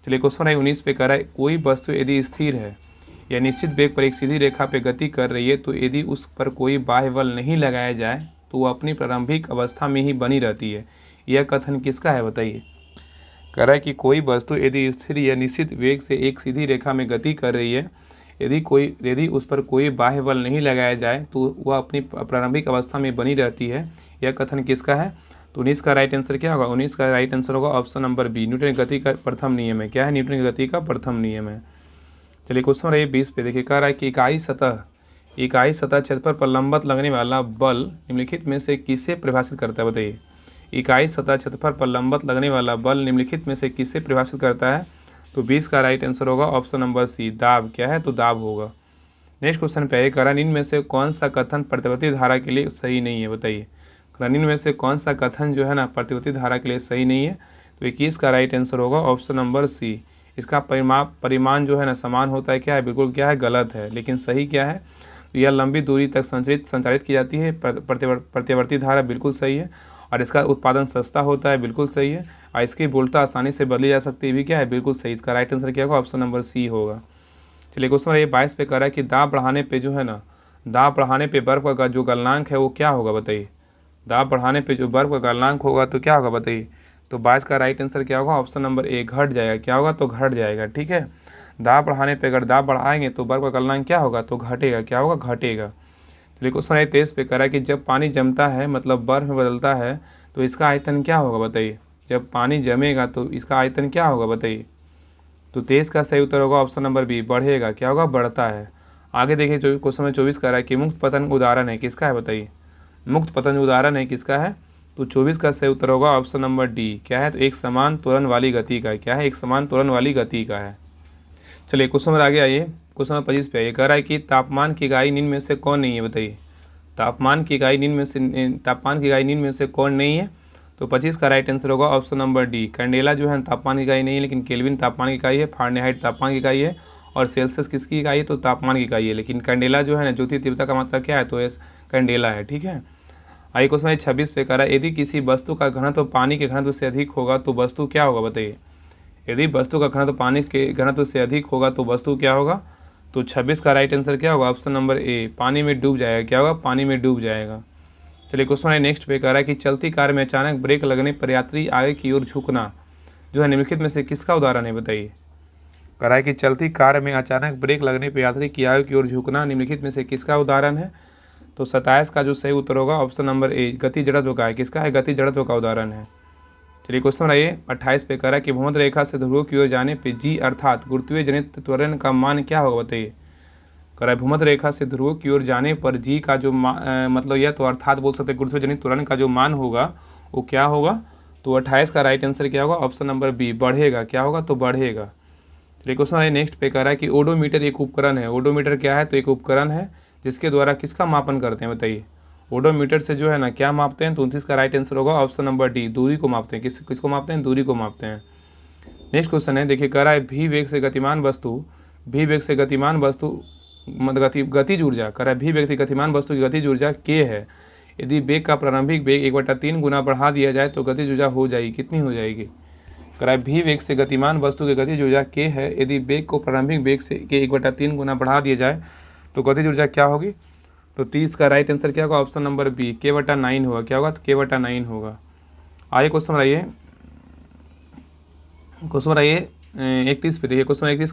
चलिए क्वेश्चन नंबर 19 पे कह रहा है कोई वस्तु यदि स्थिर है या निश्चित वेग पर एक सीधी रेखा पर गति कर रही है तो यदि उस पर कोई बाह्य बल नहीं लगाया जाए तो वह अपनी प्रारंभिक अवस्था में ही बनी रहती है। यह कथन किसका है, बताइए। कह रहा है कि कोई वस्तु यदि स्थिर या निश्चित वेग से एक सीधी रेखा में गति कर रही है, यदि उस पर कोई बाह्य बल नहीं लगाया जाए तो वह अपनी प्रारंभिक अवस्था में बनी रहती है। यह कथन किसका है। तो 19 का राइट आंसर क्या होगा, 19 का राइट आंसर होगा ऑप्शन नंबर बी, न्यूटन की गति का प्रथम नियम है। क्या है, न्यूटन की गति का प्रथम नियम है। चलिए क्वेश्चन नंबर 20 पे देखिए, कह रहा है कि इकाई सतह क्षेत्रफल पर लंबवत लगने वाला बल निम्नलिखित में से किसे परिभाषित करता है, बताइए। इकाई सतह क्षेत्रफल पर लंबवत लगने वाला बल निम्नलिखित में से किसे परिभाषित करता है। तो 20 का राइट आंसर होगा ऑप्शन नंबर सी, दाब। क्या है, तो दाब होगा। नेक्स्ट क्वेश्चन पे करण इनमें से कौन सा कथन प्रतिवर्ती धारा के लिए सही नहीं है, बताइए। करण इनमें से कौन सा कथन जो है ना प्रतिवर्ती धारा के लिए सही नहीं है, तो 21 का राइट आंसर होगा ऑप्शन नंबर सी। इसका परिमाण जो है ना समान होता है, क्या है, बिल्कुल क्या है, गलत है। लेकिन सही क्या है, तो यह लंबी दूरी तक संचारित की जाती है, प्रतिवर्ती धारा बिल्कुल सही है। और इसका उत्पादन सस्ता होता है, बिल्कुल सही है। और इसकी वोल्टता आसानी से बदली जा सकती है, भी क्या है, बिल्कुल सही। इसका राइट आंसर क्या होगा, ऑप्शन नंबर सी होगा। चलिए क्वेश्चन ये 22 पे कर रहा है कि दाब बढ़ाने पे जो है ना, दाब बढ़ाने पे बर्फ का जो गलनांक है वो क्या होगा, बताइए। दाब बढ़ाने पे जो बर्फ का गलनांक होगा तो क्या होगा, बताइए। तो 22 का राइट आंसर क्या होगा, ऑप्शन नंबर ए, घट जाएगा। क्या होगा, तो घट जाएगा, ठीक है। दाब बढ़ाने पे अगर दाब बढ़ाएंगे तो बर्फ का गलनांक क्या होगा, तो घटेगा। क्या होगा, घटेगा। चलिए क्वेश्चन 23 पे करा कि जब पानी जमता है मतलब बर्फ में बदलता है तो इसका आयतन क्या होगा, बताइए। जब पानी जमेगा तो इसका आयतन क्या होगा, बताइए। तो 23 का सही उत्तर होगा ऑप्शन नंबर बी, बढ़ेगा। क्या होगा, बढ़ता है। आगे देखिए क्वेश्चन में 24 करा है कि मुक्त पतन उदाहरण है, किसका है, बताइए। मुक्त पतन उदाहरण है किसका है, तो 24 का सही उत्तर होगा ऑप्शन नंबर डी। क्या है, तो एक समान त्वरण वाली गति का। क्या है, एक समान त्वरण वाली गति का है। चलिए क्वेश्चन नंबर आगे आइए। क्वेश्चन नंबर 25 पे आइए। कह रहा है कि तापमान की इकाई निम्न में से कौन नहीं है, बताइए। तापमान की इकाई निम्न में से कौन नहीं है, तो 25 का राइट आंसर होगा ऑप्शन नंबर डी, कैंडेला जो है तापमान की इकाई नहीं है, लेकिन केल्विन तापमान की इकाई है, फारेनहाइट तापमान की इकाई है, और सेल्सियस किसकी इकाई है, तो तापमान की इकाई है। लेकिन कैंडेला जो है ना, ज्योति तीव्रता का मतलब क्या है, तो कैंडेला है, ठीक है। आइए क्वेश्चन 26 पे कह रहा है यदि किसी वस्तु का घनत्व पानी के घनत्व से अधिक होगा तो वस्तु क्या होगा, बताइए। यदि वस्तु का घनत्व पानी के घनत्व से अधिक होगा तो वस्तु क्या होगा, तो 26 का राइट आंसर क्या होगा, ऑप्शन नंबर ए, पानी में डूब जाएगा। क्या होगा, पानी में डूब जाएगा। चलिए क्वेश्चन नेक्स्ट पे कह रहा है कि चलती कार में अचानक ब्रेक लगने पर यात्री आगे की ओर झुकना जो है निम्नलिखित में से किसका उदाहरण है, बताइए। कह रहा है कि चलती कार में अचानक ब्रेक लगने पर यात्री की आगे की ओर झुकना निम्नलिखित में से किसका उदाहरण है, तो 27 का जो सही उत्तर होगा ऑप्शन नंबर ए, गति जड़त्व का है। किसका है, गति जड़त्व का उदाहरण है। चलिए क्वेश्चन आइए 28 पे कह रहा है कि भूमध्य रेखा से ध्रुव की ओर जाने पे जी अर्थात गुरुत्वीय जनित त्वरण का मान क्या होगा, बताइए। कह रहा है भूमध्य रेखा से ध्रुव की ओर जाने पर जी का जो मतलब यह तो अर्थात बोल सकते हैं, गुरुत्वीय जनित त्वरण का जो मान होगा वो क्या होगा, तो 28 का राइट आंसर क्या होगा, ऑप्शन नंबर बी, बढ़ेगा। क्या होगा, तो बढ़ेगा। चलिए क्वेश्चन आइए नेक्स्ट पे कह रहा है कि ओडोमीटर एक उपकरण है। ओडोमीटर क्या है, तो एक उपकरण है जिसके द्वारा किसका मापन करते हैं, बताइए। ओडोमीटर से जो है ना क्या मापते हैं, तो 29 का राइट आंसर होगा ऑप्शन नंबर डी, दूरी को मापते हैं। किसको मापते हैं, दूरी को मापते हैं। नेक्स्ट क्वेश्चन है, देखिए कह रहा है भी वेग से गतिमान वस्तु मतलब गतिज ऊर्जा, कह रहा है भी वेग से गतिमान वस्तु की गतिज ऊर्जा के है। यदि वेग का प्रारंभिक वेग 1/3 गुना बढ़ा दिया जाए तो गतिज ऊर्जा हो जाएगी, कितनी हो जाएगी। कह रहा है भी वेग से गतिमान वस्तु की गतिज ऊर्जा के है, यदि वेग को प्रारंभिक वेग से 1/3 गुना बढ़ा दिया जाए तो गतिज ऊर्जा क्या होगी, तो 30 का राइट आंसर क्या होगा, ऑप्शन नंबर बी, k/9 होगा। क्या होगा, तो k/9 होगा। आइए क्वेश्चन आइए 31 पे देखिए। क्वेश्चन 31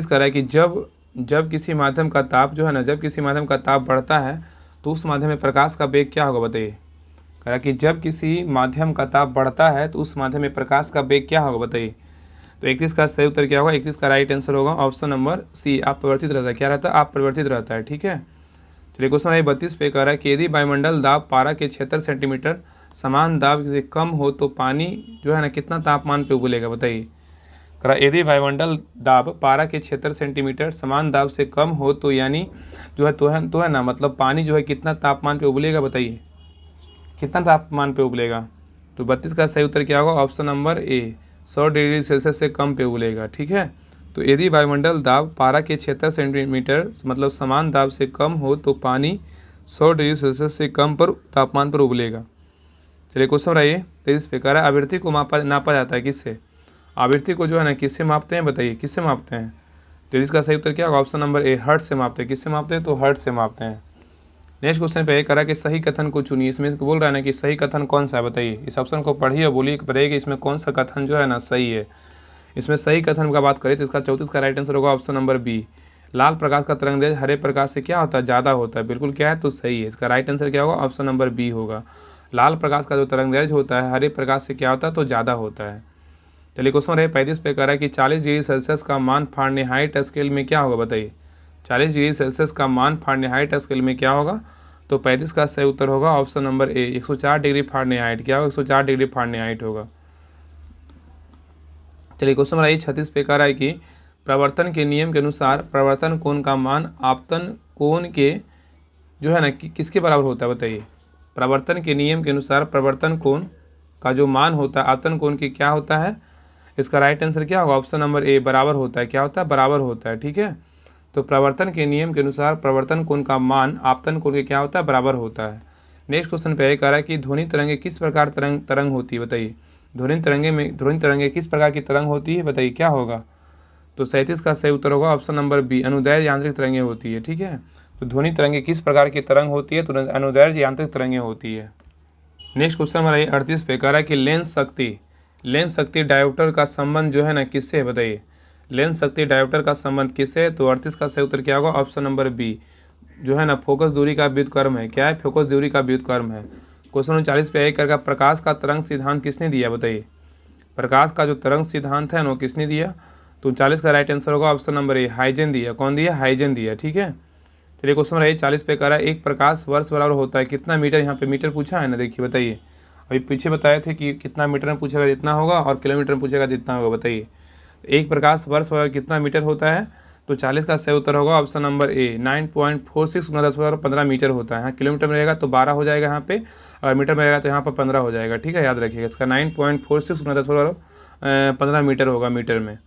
कह रहा है कि जब किसी माध्यम का ताप जो है ना, जब किसी माध्यम का ताप बढ़ता है तो उस माध्यम में प्रकाश का वेग क्या होगा, बताइए। कह रहा है कि जब किसी माध्यम का ताप बढ़ता है तो उस माध्यम में प्रकाश का वेग क्या होगा, बताइए। तो 31 का सही उत्तर क्या होगा, 31 का राइट आंसर होगा ऑप्शन नंबर सी, अपरिवर्तित रहता है। क्या रहता है, अपरिवर्तित रहता है, ठीक है। चलिए क्वेश्चन 32 पे कह रहा है कि यदि वायुमंडल दाब पारा के 76 सेंटीमीटर समान दाब से कम हो तो पानी जो है ना कितना तापमान पे उबलेगा, बताइए। कह रहा है यदि वायुमंडल दाब पारा के 76 सेंटीमीटर समान दाब से कम हो तो यानी जो है ना मतलब पानी जो है कितना तापमान पे उबलेगा, बताइए। कितना तापमान पे उबलेगा, तो 32 का सही उत्तर क्या होगा, ऑप्शन नंबर ए, 100 डिग्री सेल्सियस से कम पे उबलेगा, ठीक है। तो यदि वायुमंडल दाब पारा के 76 सेंटीमीटर मतलब समान दाब से कम हो तो पानी 100 डिग्री सेल्सियस से कम पर तापमान पर उबलेगा। चलिए क्वेश्चन आइए 23 पे कह रहा है आवृत्ति को नापा जाता है किससे। आवृत्ति को जो है ना किससे मापते हैं, बताइए, किससे मापते हैं। तो इसका सही उत्तर क्या होगा, ऑप्शन नंबर ए, हर्ट्ज से मापते हैं। किससे मापते हैं, तो हर्ट्ज से मापते हैं। नेक्स्ट क्वेश्चन पे कह रहा है कि सही कथन को चुनिए। इसमें बोल रहा है ना कि सही कथन कौन सा है, बताइए। इस ऑप्शन को पढ़िए और बोलिए, बताइए कि इसमें कौन सा कथन जो है ना सही है। इसमें सही कथन का बात करें तो इसका 34 का राइट आंसर होगा ऑप्शन नंबर बी, लाल प्रकाश का तरंगदैर्घ्य हरे प्रकाश से क्या होता है, ज़्यादा होता है। बिल्कुल क्या है, तो सही है। इसका राइट आंसर क्या होगा, ऑप्शन नंबर बी होगा। लाल प्रकाश का जो तरंगदैर्घ्य होता है हरे प्रकाश से क्या होता है, तो ज़्यादा होता है। चलिए क्वेश्चन रहे 35 पे कह रहा है कि 40 डिग्री सेल्सियस का मान फारेनहाइट स्केल में क्या होगा, बताइए। 40 डिग्री सेल्सियस का मान फारेनहाइट स्केल में क्या होगा, तो 35 का सही उत्तर होगा ऑप्शन नंबर ए, 104 डिग्री फारेनहाइट। क्या होगा, 104 डिग्री फारेनहाइट होगा। चलिए क्वेश्चन नंबर 36 पे कह रहा है कि प्रवर्तन के नियम के अनुसार प्रवर्तन कोण का मान आपतन कोण के जो है ना किसके बराबर होता है बताइए। प्रवर्तन के नियम के अनुसार प्रवर्तन कोण का जो मान होता है आपतन कोण के क्या होता है, इसका राइट आंसर क्या होगा, ऑप्शन नंबर ए बराबर होता है। क्या होता है, बराबर होता है। ठीक है, तो प्रवर्तन के नियम के अनुसार प्रवर्तन कोण का मान आपतन कोण के क्या होता है, बराबर होता है। नेक्स्ट क्वेश्चन पे कह रहा है कि ध्वनि तरंगे किस प्रकार तरंग होती है बताइए। ध्वनि तरंगे किस प्रकार की तरंग होती है बताइए, क्या होगा। तो 37 का सही उत्तर होगा ऑप्शन नंबर बी, अनुदैर्ध्य यांत्रिक तरंगे होती है। ठीक है, तो ध्वनि तरंगे किस प्रकार की तरंग होती है, तो अनुदैर्ध्य यांत्रिक तरंगे होती है। नेक्स्ट क्वेश्चन हमारा 38 पे कह रहा है कि लेंस शक्ति डायोप्टर का संबंध जो है ना किससे है बताइए। लेंस शक्ति डायोप्टर का संबंध किससे है, तो 38 का सही उत्तर क्या होगा, ऑप्शन नंबर बी जो है ना फोकस दूरी का व्युत्क्रम है। क्या है, फोकस दूरी का व्युत्क्रम है। क्वेश्चन 39 पे करेगा प्रकाश का तरंग सिद्धांत किसने दिया बताइए। प्रकाश का जो तरंग सिद्धांत है वो किसने दिया, तो 39 का राइट आंसर होगा ऑप्शन नंबर ए, हाइजन दिया। कौन दिया, हाइजन दिया। ठीक है, चलिए क्वेश्चन नंबर 40 पे कह रहा है एक प्रकाश वर्ष बराबर होता है कितना मीटर। यहाँ पे मीटर पूछा है ना, देखिए बताइए। अभी पीछे बताए थे कि कितना मीटर में पूछेगा जितना होगा और किलोमीटर में पूछेगा जितना होगा। बताइए एक प्रकाश वर्ष बराबर कितना मीटर होता है, तो 40 का सही उत्तर होगा ऑप्शन नंबर ए, 9.46 × 10⁻15 मीटर होता है। यहाँ किलोमीटर में रहेगा तो 12 हो जाएगा यहाँ पे, और मीटर में रहेगा तो यहाँ पर 15 हो जाएगा। ठीक है, याद रखिएगा इसका 9.46 × 10⁻15 मीटर होगा मीटर में।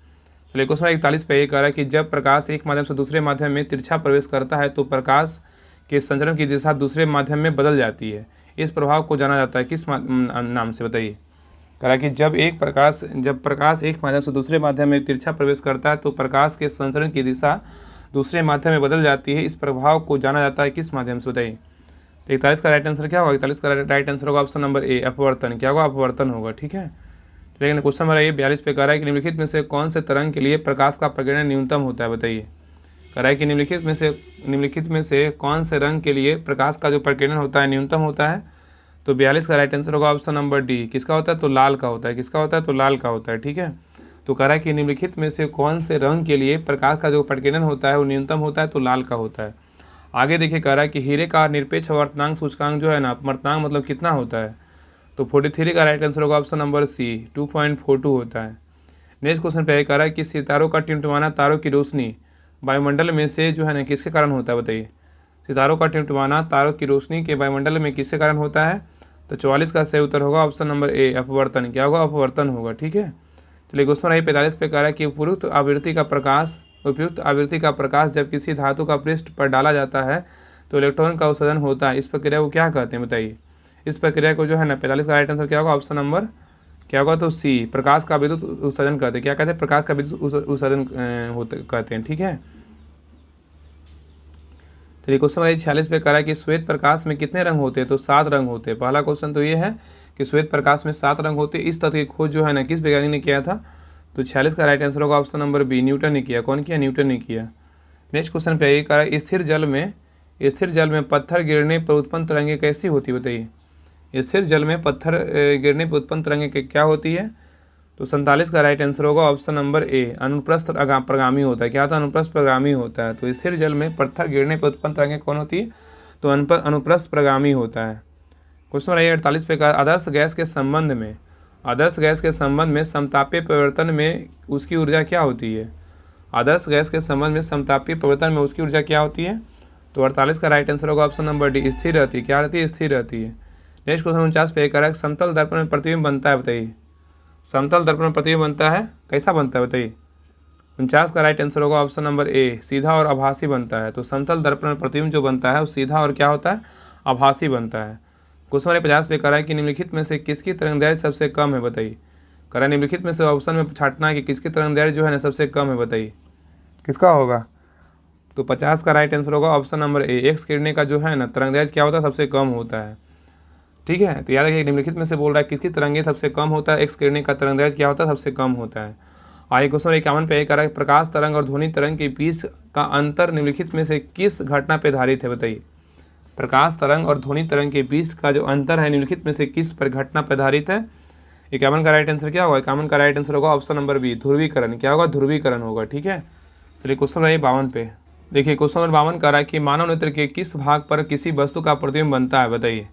चलिए क्वेश्चन 41 पे ये कह रहा है कि जब प्रकाश एक माध्यम से दूसरे माध्यम में तिरछा प्रवेश करता है तो प्रकाश के संचरण की दिशा दूसरे माध्यम में बदल जाती है। इस प्रभाव को जाना जाता है किस नाम से बताइए। कह रहा है कि जब प्रकाश एक माध्यम से दूसरे माध्यम में तिरछा प्रवेश करता है तो प्रकाश के संचरण की दिशा दूसरे माध्यम में बदल जाती है। इस प्रभाव को जाना जाता है किस माध्यम से बताइए। तो 41 का राइट आंसर क्या होगा, 41 का राइट आंसर होगा ऑप्शन नंबर ए, अपवर्तन। क्या होगा, अपवर्तन होगा। ठीक है, लेकिन क्वेश्चन नंबर ये 42 पे कह रहा है कि निम्नलिखित में से कौन से तरंग के लिए प्रकाश का प्रकीर्णन न्यूनतम होता है बताइए। कह रहा है कि निम्नलिखित में से कौन से रंग के लिए प्रकाश का जो प्रकीर्णन होता है न्यूनतम होता है, तो 42 का राइट आंसर होगा ऑप्शन नंबर डी, किसका होता है, तो लाल का होता है। किसका होता है, तो लाल का होता है। ठीक है, तो कह रहा है कि निम्नलिखित में से कौन से रंग के लिए प्रकाश का जो प्रकीर्णन होता है वो न्यूनतम होता है, तो लाल का होता है। आगे देखिए कह रहा है कि हीरे का निरपेक्ष वर्तनांक सूचकांक जो है ना, वर्तनांक मतलब कितना होता है, तो 43 का राइट आंसर होगा ऑप्शन नंबर सी, 2.42 होता है। नेक्स्ट क्वेश्चन पे कह रहा है कि सितारों का टिमटिमाना तारों की रोशनी वायुमंडल में से जो है ना किसके कारण होता है बताइए। सितारों का टिमटिमाना तारों की रोशनी के वायुमंडल में किसके कारण होता है, तो 44 का सही उत्तर होगा ऑप्शन नंबर ए, अपवर्तन। क्या होगा, अपवर्तन होगा। ठीक है, चलिए क्वेश्चन 45 पे कह रहा है कि उपयुक्त आवृत्ति का प्रकाश जब किसी धातु का पृष्ठ पर डाला जाता है तो इलेक्ट्रॉन का उत्सर्जन होता है। इस प्रक्रिया को क्या कहते हैं बताइए। इस प्रक्रिया को जो है ना 45 का राइट आंसर क्या होगा, ऑप्शन नंबर क्या होगा, तो सी, प्रकाश का विद्युत उत्सर्जन कहते हैं। क्या कहते हैं, प्रकाश का विद्युत उत्सर्जन कहते हैं। ठीक है, चलिए क्वेश्चन नंबर 46 पे कह रहा है कि श्वेत प्रकाश में कितने रंग होते हैं, तो 7 रंग होते हैं। पहला क्वेश्चन तो ये है कि श्वेत प्रकाश में 7 रंग होते हैं। इस तथ्य की खोज जो है ना किस वैज्ञानिक ने किया था, तो 46 का राइट आंसर होगा ऑप्शन नंबर बी, न्यूटन ने किया। कौन किया, न्यूटन ने किया। नेक्स्ट क्वेश्चन पे ये कह रहा है स्थिर जल में पत्थर गिरने पर उत्पन्न तरंगे कैसी होती है बताइए। स्थिर जल में पत्थर गिरने पर उत्पन्न तरंगे क्या होती है, तो 47 का राइट आंसर होगा ऑप्शन नंबर ए, अनुप्रस्थ प्रगामी होता है। क्या होता है, अनुप्रस्थ प्रगामी होता है। तो स्थिर जल में पत्थर गिरने पर उत्पन्न तरंगे कौन होती है, तो अनुप्रस्थ प्रगामी होता है। क्वेश्चन नंबर 48 पे कहा आदर्श गैस के संबंध में समतापीय परिवर्तन में उसकी ऊर्जा क्या होती है। आदर्श गैस के संबंध में समतापीय परिवर्तन में उसकी ऊर्जा क्या होती है, तो 48 का राइट आंसर होगा ऑप्शन नंबर डी, स्थिर रहती है। क्या रहती है, स्थिर रहती है। नेक्स्ट क्वेश्चन 49 पे कह रहा है समतल दर्पण में प्रतिबिंब बनता है बताइए। समतल दर्पण में प्रतिबिंब बनता है, कैसा बनता है बताइए। 49 का राइट आंसर होगा ऑप्शन नंबर ए, सीधा और आभासी बनता है। तो समतल दर्पण में प्रतिबिंब जो बनता है वो सीधा और क्या होता है, आभासी बनता है। क्वेश्चन नंबर 50 पे कह रहा है कि निम्नलिखित में से किसकी तरंगदैर्घ्य सबसे कम है बताइए। कह रहा है निम्नलिखित में से ऑप्शन में छांटना है कि किसकी तरंगदैर्घ्य जो है ना सबसे कम है बताइए, किसका होगा। तो 50 का राइट आंसर होगा ऑप्शन नंबर ए, एक्स किरणें का जो है ना तरंगदैर्घ्य क्या होता है, सबसे कम होता है। ठीक है, तो याद रखिए निम्नलिखित में से बोल रहा है किसकी तरंगें सबसे कम होता है, एक्स किरणें का तरंगदैर्घ्य क्या होता है, सबसे कम होता है। आइए क्वेश्चन 51 पे कह रहा है प्रकाश तरंग और ध्वनि तरंग के बीच का अंतर निम्नलिखित में से किस घटना पे आधारित है बताइए। प्रकाश तरंग और ध्वनि तरंग के बीच का जो अंतर है निम्नलिखित में से किस पर घटना पर आधारित है। 51 का राइट आंसर क्या होगा, 51 का राइट आंसर होगा ऑप्शन नंबर बी, ध्रुवीकरण। क्या होगा, ध्रुवीकरण होगा। ठीक है, चलिए क्वेश्चन नंबर 52 पे देखिए क्वेश्चन नंबर 52 कह रहा है कि मानव नेत्र के किस भाग पर किसी वस्तु का प्रतिबिंब बनता है बताइए।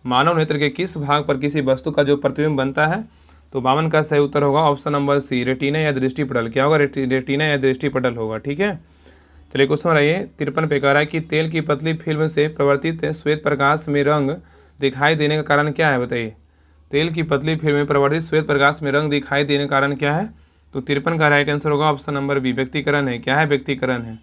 मानव नेत्र के किस भाग पर किसी वस्तु का जो प्रतिबिंब बनता है, तो 52 का सही उत्तर होगा ऑप्शन नंबर सी, रेटिना या दृष्टिपटल। क्या होगा? रेटिना या दृष्टिपटल होगा। ठीक है, चलिए क्वेश्चन रहिए 53 पे कह रहा है कि तेल की पतली फिल्म से प्रवर्तित श्वेत प्रकाश में रंग दिखाई देने का कारण क्या है? बताइए। तेल की पतली फिल्म में प्रवर्तित श्वेत प्रकाश में रंग दिखाई देने का कारण क्या है? तो 53 का राइट आंसर होगा ऑप्शन नंबर बी, व्यक्तिकरण है। क्या है? व्यक्तिकरण है।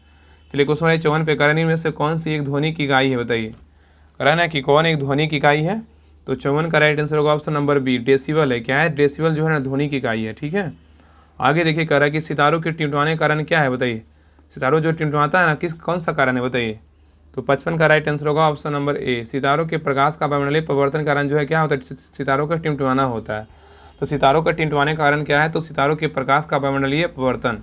चलिए क्वेश्चन रहिए 54 पे कह रहा है इनमें से कौन सी एक ध्वनि की इकाई है? बताइए। कह रहा है ना कि कौन एक ध्वनि की इकाई है? तो 54 का राइट आंसर होगा ऑप्शन नंबर बी, डेसिबल है। क्या है? डेसिबल जो है ना ध्वनि की इकाई है। ठीक है, आगे देखिए कह रहा है कि सितारों के टिमटिमाने का कारण क्या है? बताइए। सितारों जो टिमटिमाता है ना, कौन सा कारण है? बताइए। तो 55 का राइट आंसर होगा ऑप्शन नंबर ए, सितारों के प्रकाश का वायुमंडलीय परिवर्तन कारण जो है क्या होता है? सितारों का टिमटिमाना होता है। तो सितारों का टिमटिमाने का कारण क्या है? तो सितारों के प्रकाश का वायुमंडलीय परिवर्तन।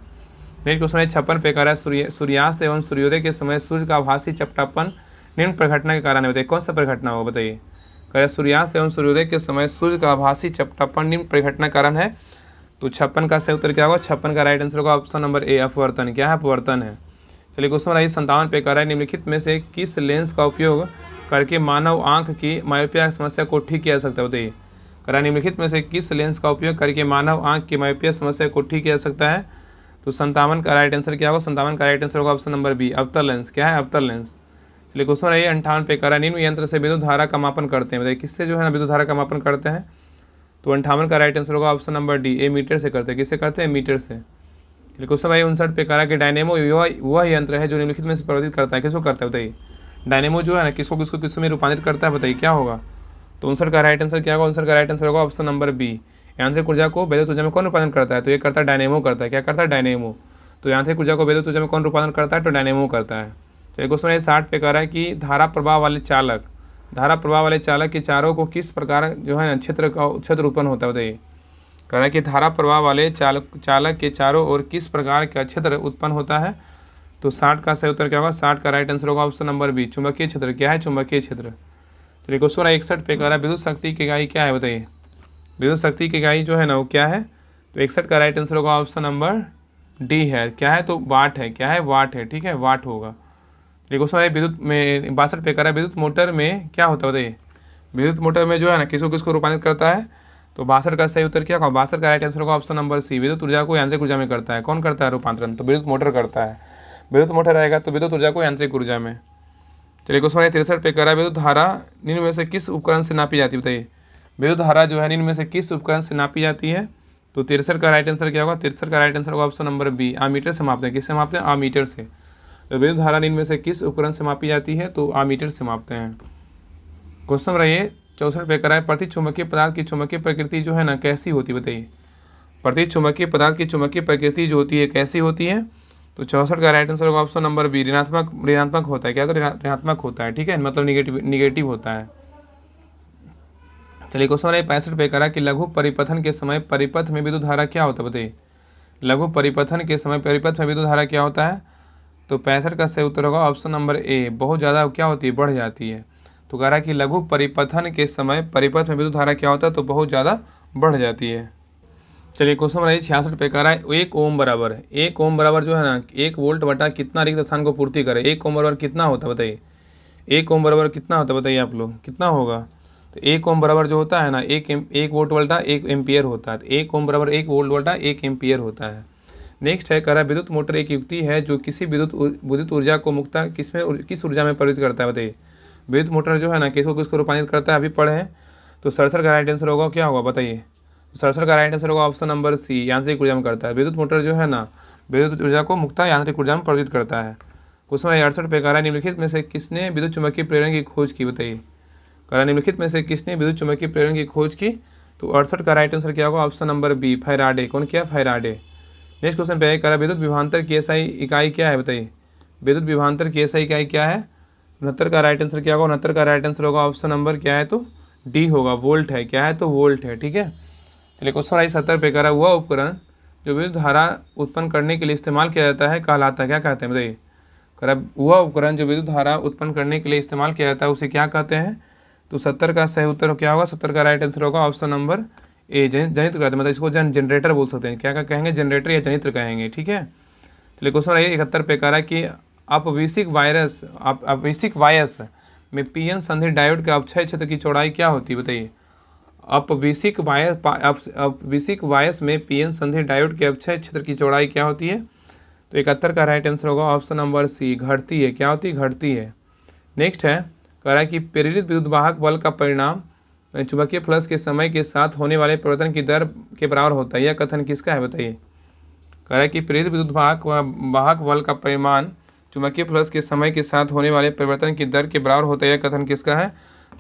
नेक्स्ट क्वेश्चन है 56 पे कह रहा है सूर्यास्त एवं सूर्योदय के समय सूर्य का आभासी चपटापन निम्न प्रघटना के कारण है। बताइए कौन सा प्रघटना होगा? बताइए। कह रहा है सूर्यास्त एवं सूर्योदय के समय सूर्य का आभासी चपटापन निम्न प्रघटना कारण है। तो 56 का सही उत्तर क्या होगा? 56 का राइट आंसर होगा ऑप्शन नंबर ए, अपवर्तन। क्या है? अपवर्तन है। चलिए क्वेश्चन रही 57 पे कह रहा है निम्नलिखित में से किस लेंस का उपयोग करके मानव आंख की मायोपिया समस्या को ठीक किया जा सकता है? बताइए। कह रहा है निम्नलिखित में से किस लेंस का उपयोग करके मानव आंख की मायोपिया समस्या को ठीक किया जा सकता है? तो 57 का राइट आंसर क्या होगा? 57 का राइट आंसर होगा ऑप्शन नंबर बी, अवतल लेंस। क्या है? अवतल लेंस। चलिए क्वेश्चन रही 58 पे कह रहा है निम्न यंत्र से विद्युत धारा का मापन करते हैं। बताइए किससे जो है ना विद्युत धारा का मापन करते हैं? तो 58 का राइट आंसर होगा ऑप्शन नंबर डी, ए, मीटर से करते हैं। किससे करते हैं? मीटर से। क्वेश्चन भाई 59 पे कह रहा है कि डायनेमो वह यंत्र है जो निम्नलिखित में से प्रवर्तित करता है। किसको करता है? बताइए। डायनेमो जो है ना किसको किसको किस में रूपांतरित करता है? बताइए क्या होगा? तो 59 का राइट आंसर क्या होगा? 59 का राइट आंसर होगा ऑप्शन नंबर बी, यांत्रिक ऊर्जा को वैद्युत ऊर्जा में कौन रूपांतरण करता है? तो ये करता है डायनेमो करता है। क्या करता है? डायनेमो। तो यांत्रिक ऊर्जा को वैद्युत ऊर्जा में कौन रूपांतरण करता है? तो डायनेमो करता है। चलिए क्वेश्चन 60 पे कह रहा है कि धारा प्रवाह वाले चालक के चारों को किस प्रकार जो है ना क्षेत्र उत्पन्न होता है? बताइए। कह रहा है कि धारा प्रवाह वाले चालक के चारों ओर किस प्रकार का क्षेत्र उत्पन्न होता है? तो 60 का सही उत्तर क्या होगा? 60 का राइट आंसर होगा ऑप्शन नंबर बी, चुंबकीय क्षेत्र। क्या है? चुंबकीय क्षेत्र। चलिए क्वेश्चन 61 पे कह रहा है विद्युत शक्ति की इकाई क्या है? बताइए। विद्युत शक्ति की इकाई जो है ना वो क्या है? तो 61 का राइट आंसर होगा ऑप्शन नंबर डी है। क्या है? तो वाट है। क्या है? वाट है। ठीक है, वाट होगा। चलिए क्वेश्चन विद्युत में 62 पे कह रहा है विद्युत मोटर में क्या होता है? बताइए। विद्युत मोटर में जो है ना किसको किसको रूपांतरित करता है? तो 62 का सही उत्तर क्या होगा? 62 का राइट आंसर होगा ऑप्शन नंबर सी, विद्युत ऊर्जा को यांत्रिक ऊर्जा में करता है। कौन करता है रूपांतरण? तो विद्युत मोटर करता है। विद्युत मोटर रहेगा तो विद्युत ऊर्जा को यांत्रिक ऊर्जा में। चलिए क्वेश्चन 63 पे कह रहा है विद्युत धारा निम्न में से किस उपकरण से नापी जाती है? बताइए। विद्युत धारा जो है निम्न में से किस उपकरण से नापी जाती है? तो 63 का राइट आंसर क्या होगा? 63 का राइट आंसर होगा ऑप्शन नंबर बी, आमीटर से मापते हैं। किससे मापते हैं? आमीटर से। तो विद्युत धारा निम्न में से किस उपकरण से मापी जाती है? तो आमीटर से मापते हैं। क्वेश्चन रहिए 64 पे कह रहा है प्रति चुंबकीय पदार्थ की चुंबकीय प्रकृति जो है ना कैसी होती है? बताइए। प्रति चुंबकीय पदार्थ की चुंबकीय प्रकृति जो होती है कैसी होती है? तो 64 का राइट आंसर होगा ऑप्शन नंबर बी, ऋणात्मक होता है। क्या ऋणात्मक होता है? ठीक है, मतलब निगेटिव होता है। चलिए क्वेश्चन 65 पे करा कि लघु परिपथन के समय परिपथ में विद्युत धारा क्या होता है? बताइए। लघु परिपथन के समय परिपथ में विद्युत धारा क्या होता है? तो 65 का सही उत्तर होगा ऑप्शन नंबर ए, बहुत ज़्यादा क्या होती है? बढ़ जाती है। तो कह रहा है कि लघु परिपथन के समय परिपथ में विद्युत धारा क्या होता है? तो बहुत ज़्यादा बढ़ जाती है। चलिए क्वेश्चन रही 66 पे कह रहा है 1 ओम बराबर जो है ना 1 वोल्ट बटा कितना रिक्त स्थान को पूर्ति करे? 1 ओम बराबर कितना होता है? बताइए। 1 ओम बराबर कितना होता है? बताइए आप लोग कितना होगा? तो 1 ओम बराबर जो होता है ना 1 वोल्ट बटा 1 एम्पियर होता है। तो 1 ओम बराबर 1 वोल्ट बटा 1 एम्पियर होता है। नेक्स्ट है कह रहा है विद्युत मोटर एक युक्ति है जो किसी विद्युत ऊर्जा को मुक्ता किस ऊर्जा में परिवर्तित करता है? बताइए। विद्युत मोटर जो है ना किसको रूपांतरित करता है? अभी पढ़े हैं। तो 67 का राइट आंसर होगा क्या होगा? बताइए। 67 का राइट आंसर होगा ऑप्शन नंबर सी, यांत्रिक ऊर्जा में करता है। विद्युत मोटर जो है ना विद्युत ऊर्जा को मुक्ता यांत्रिक ऊर्जा में परिवर्तित करता है। क्वेश्चन 68 पे कह रहा है निम्नलिखित में से किसने विद्युत चुम्बकीय प्रेरण की खोज की? बताइए। कह रहा है निम्नलिखित में से किसने विद्युत चुम्बकीय प्रेरण की खोज की? तो 68 का राइट आंसर क्या होगा? Option number B, Faraday. कौन किया? फैराडे। नेक्स्ट क्वेश्चन पे कह रहा है विद्युत विभवांतर की एसआई इकाई क्या है? बताइए। विद्युत विभवांतर की एसआई इकाई क्या है? 69 का राइट आंसर क्या होगा? 69 का राइट आंसर होगा ऑप्शन नंबर क्या है? तो डी होगा, वोल्ट है। क्या है? तो वोल्ट है। ठीक है, चलिए क्वेश्चन 70 पे कह रहा है वह उपकरण जो विद्युत धारा उत्पन्न करने के लिए इस्तेमाल किया जाता है कहलाता है। क्या कहते हैं? बताइए। कह रहा है वह उपकरण जो विद्युत धारा उत्पन्न करने के लिए इस्तेमाल किया जाता है उसे क्या कहते हैं? तो 70 का सही उत्तर क्या होगा? 70 का राइट आंसर होगा ऑप्शन नंबर ए, जनित्र कहते हैं। मतलब इसको जनरेटर बोल सकते हैं। क्या कहेंगे? जनरेटर या जनित्र कहेंगे। ठीक है, चलिए क्वेश्चन 71 पे कह रहा है कि अपविशिक वायस में पीएन संधि डायोड के अक्षय क्षेत्र की चौड़ाई क्या होती है? बताइए। अपविसिक वायस में पीएन संधि डायोड के अपक्षय क्षेत्र की चौड़ाई क्या होती है? तो 71 का राइट आंसर होगा ऑप्शन नंबर सी, घटती है। क्या होती है? घटती है। नेक्स्ट है, कह रहा है कि प्रेरित विद्युतवाहक बल का परिणाम चुंबकीय फ्लक्स के समय के साथ होने वाले परिवर्तन की दर के बराबर होता है। यह कथन किसका है? बताइए। कह रहा है कि प्रेरित विद्युतवाहक बल का परिमाण चुंबकीय फ्लक्स के समय के साथ होने वाले परिवर्तन की दर के बराबर होता है। यह कथन किसका है?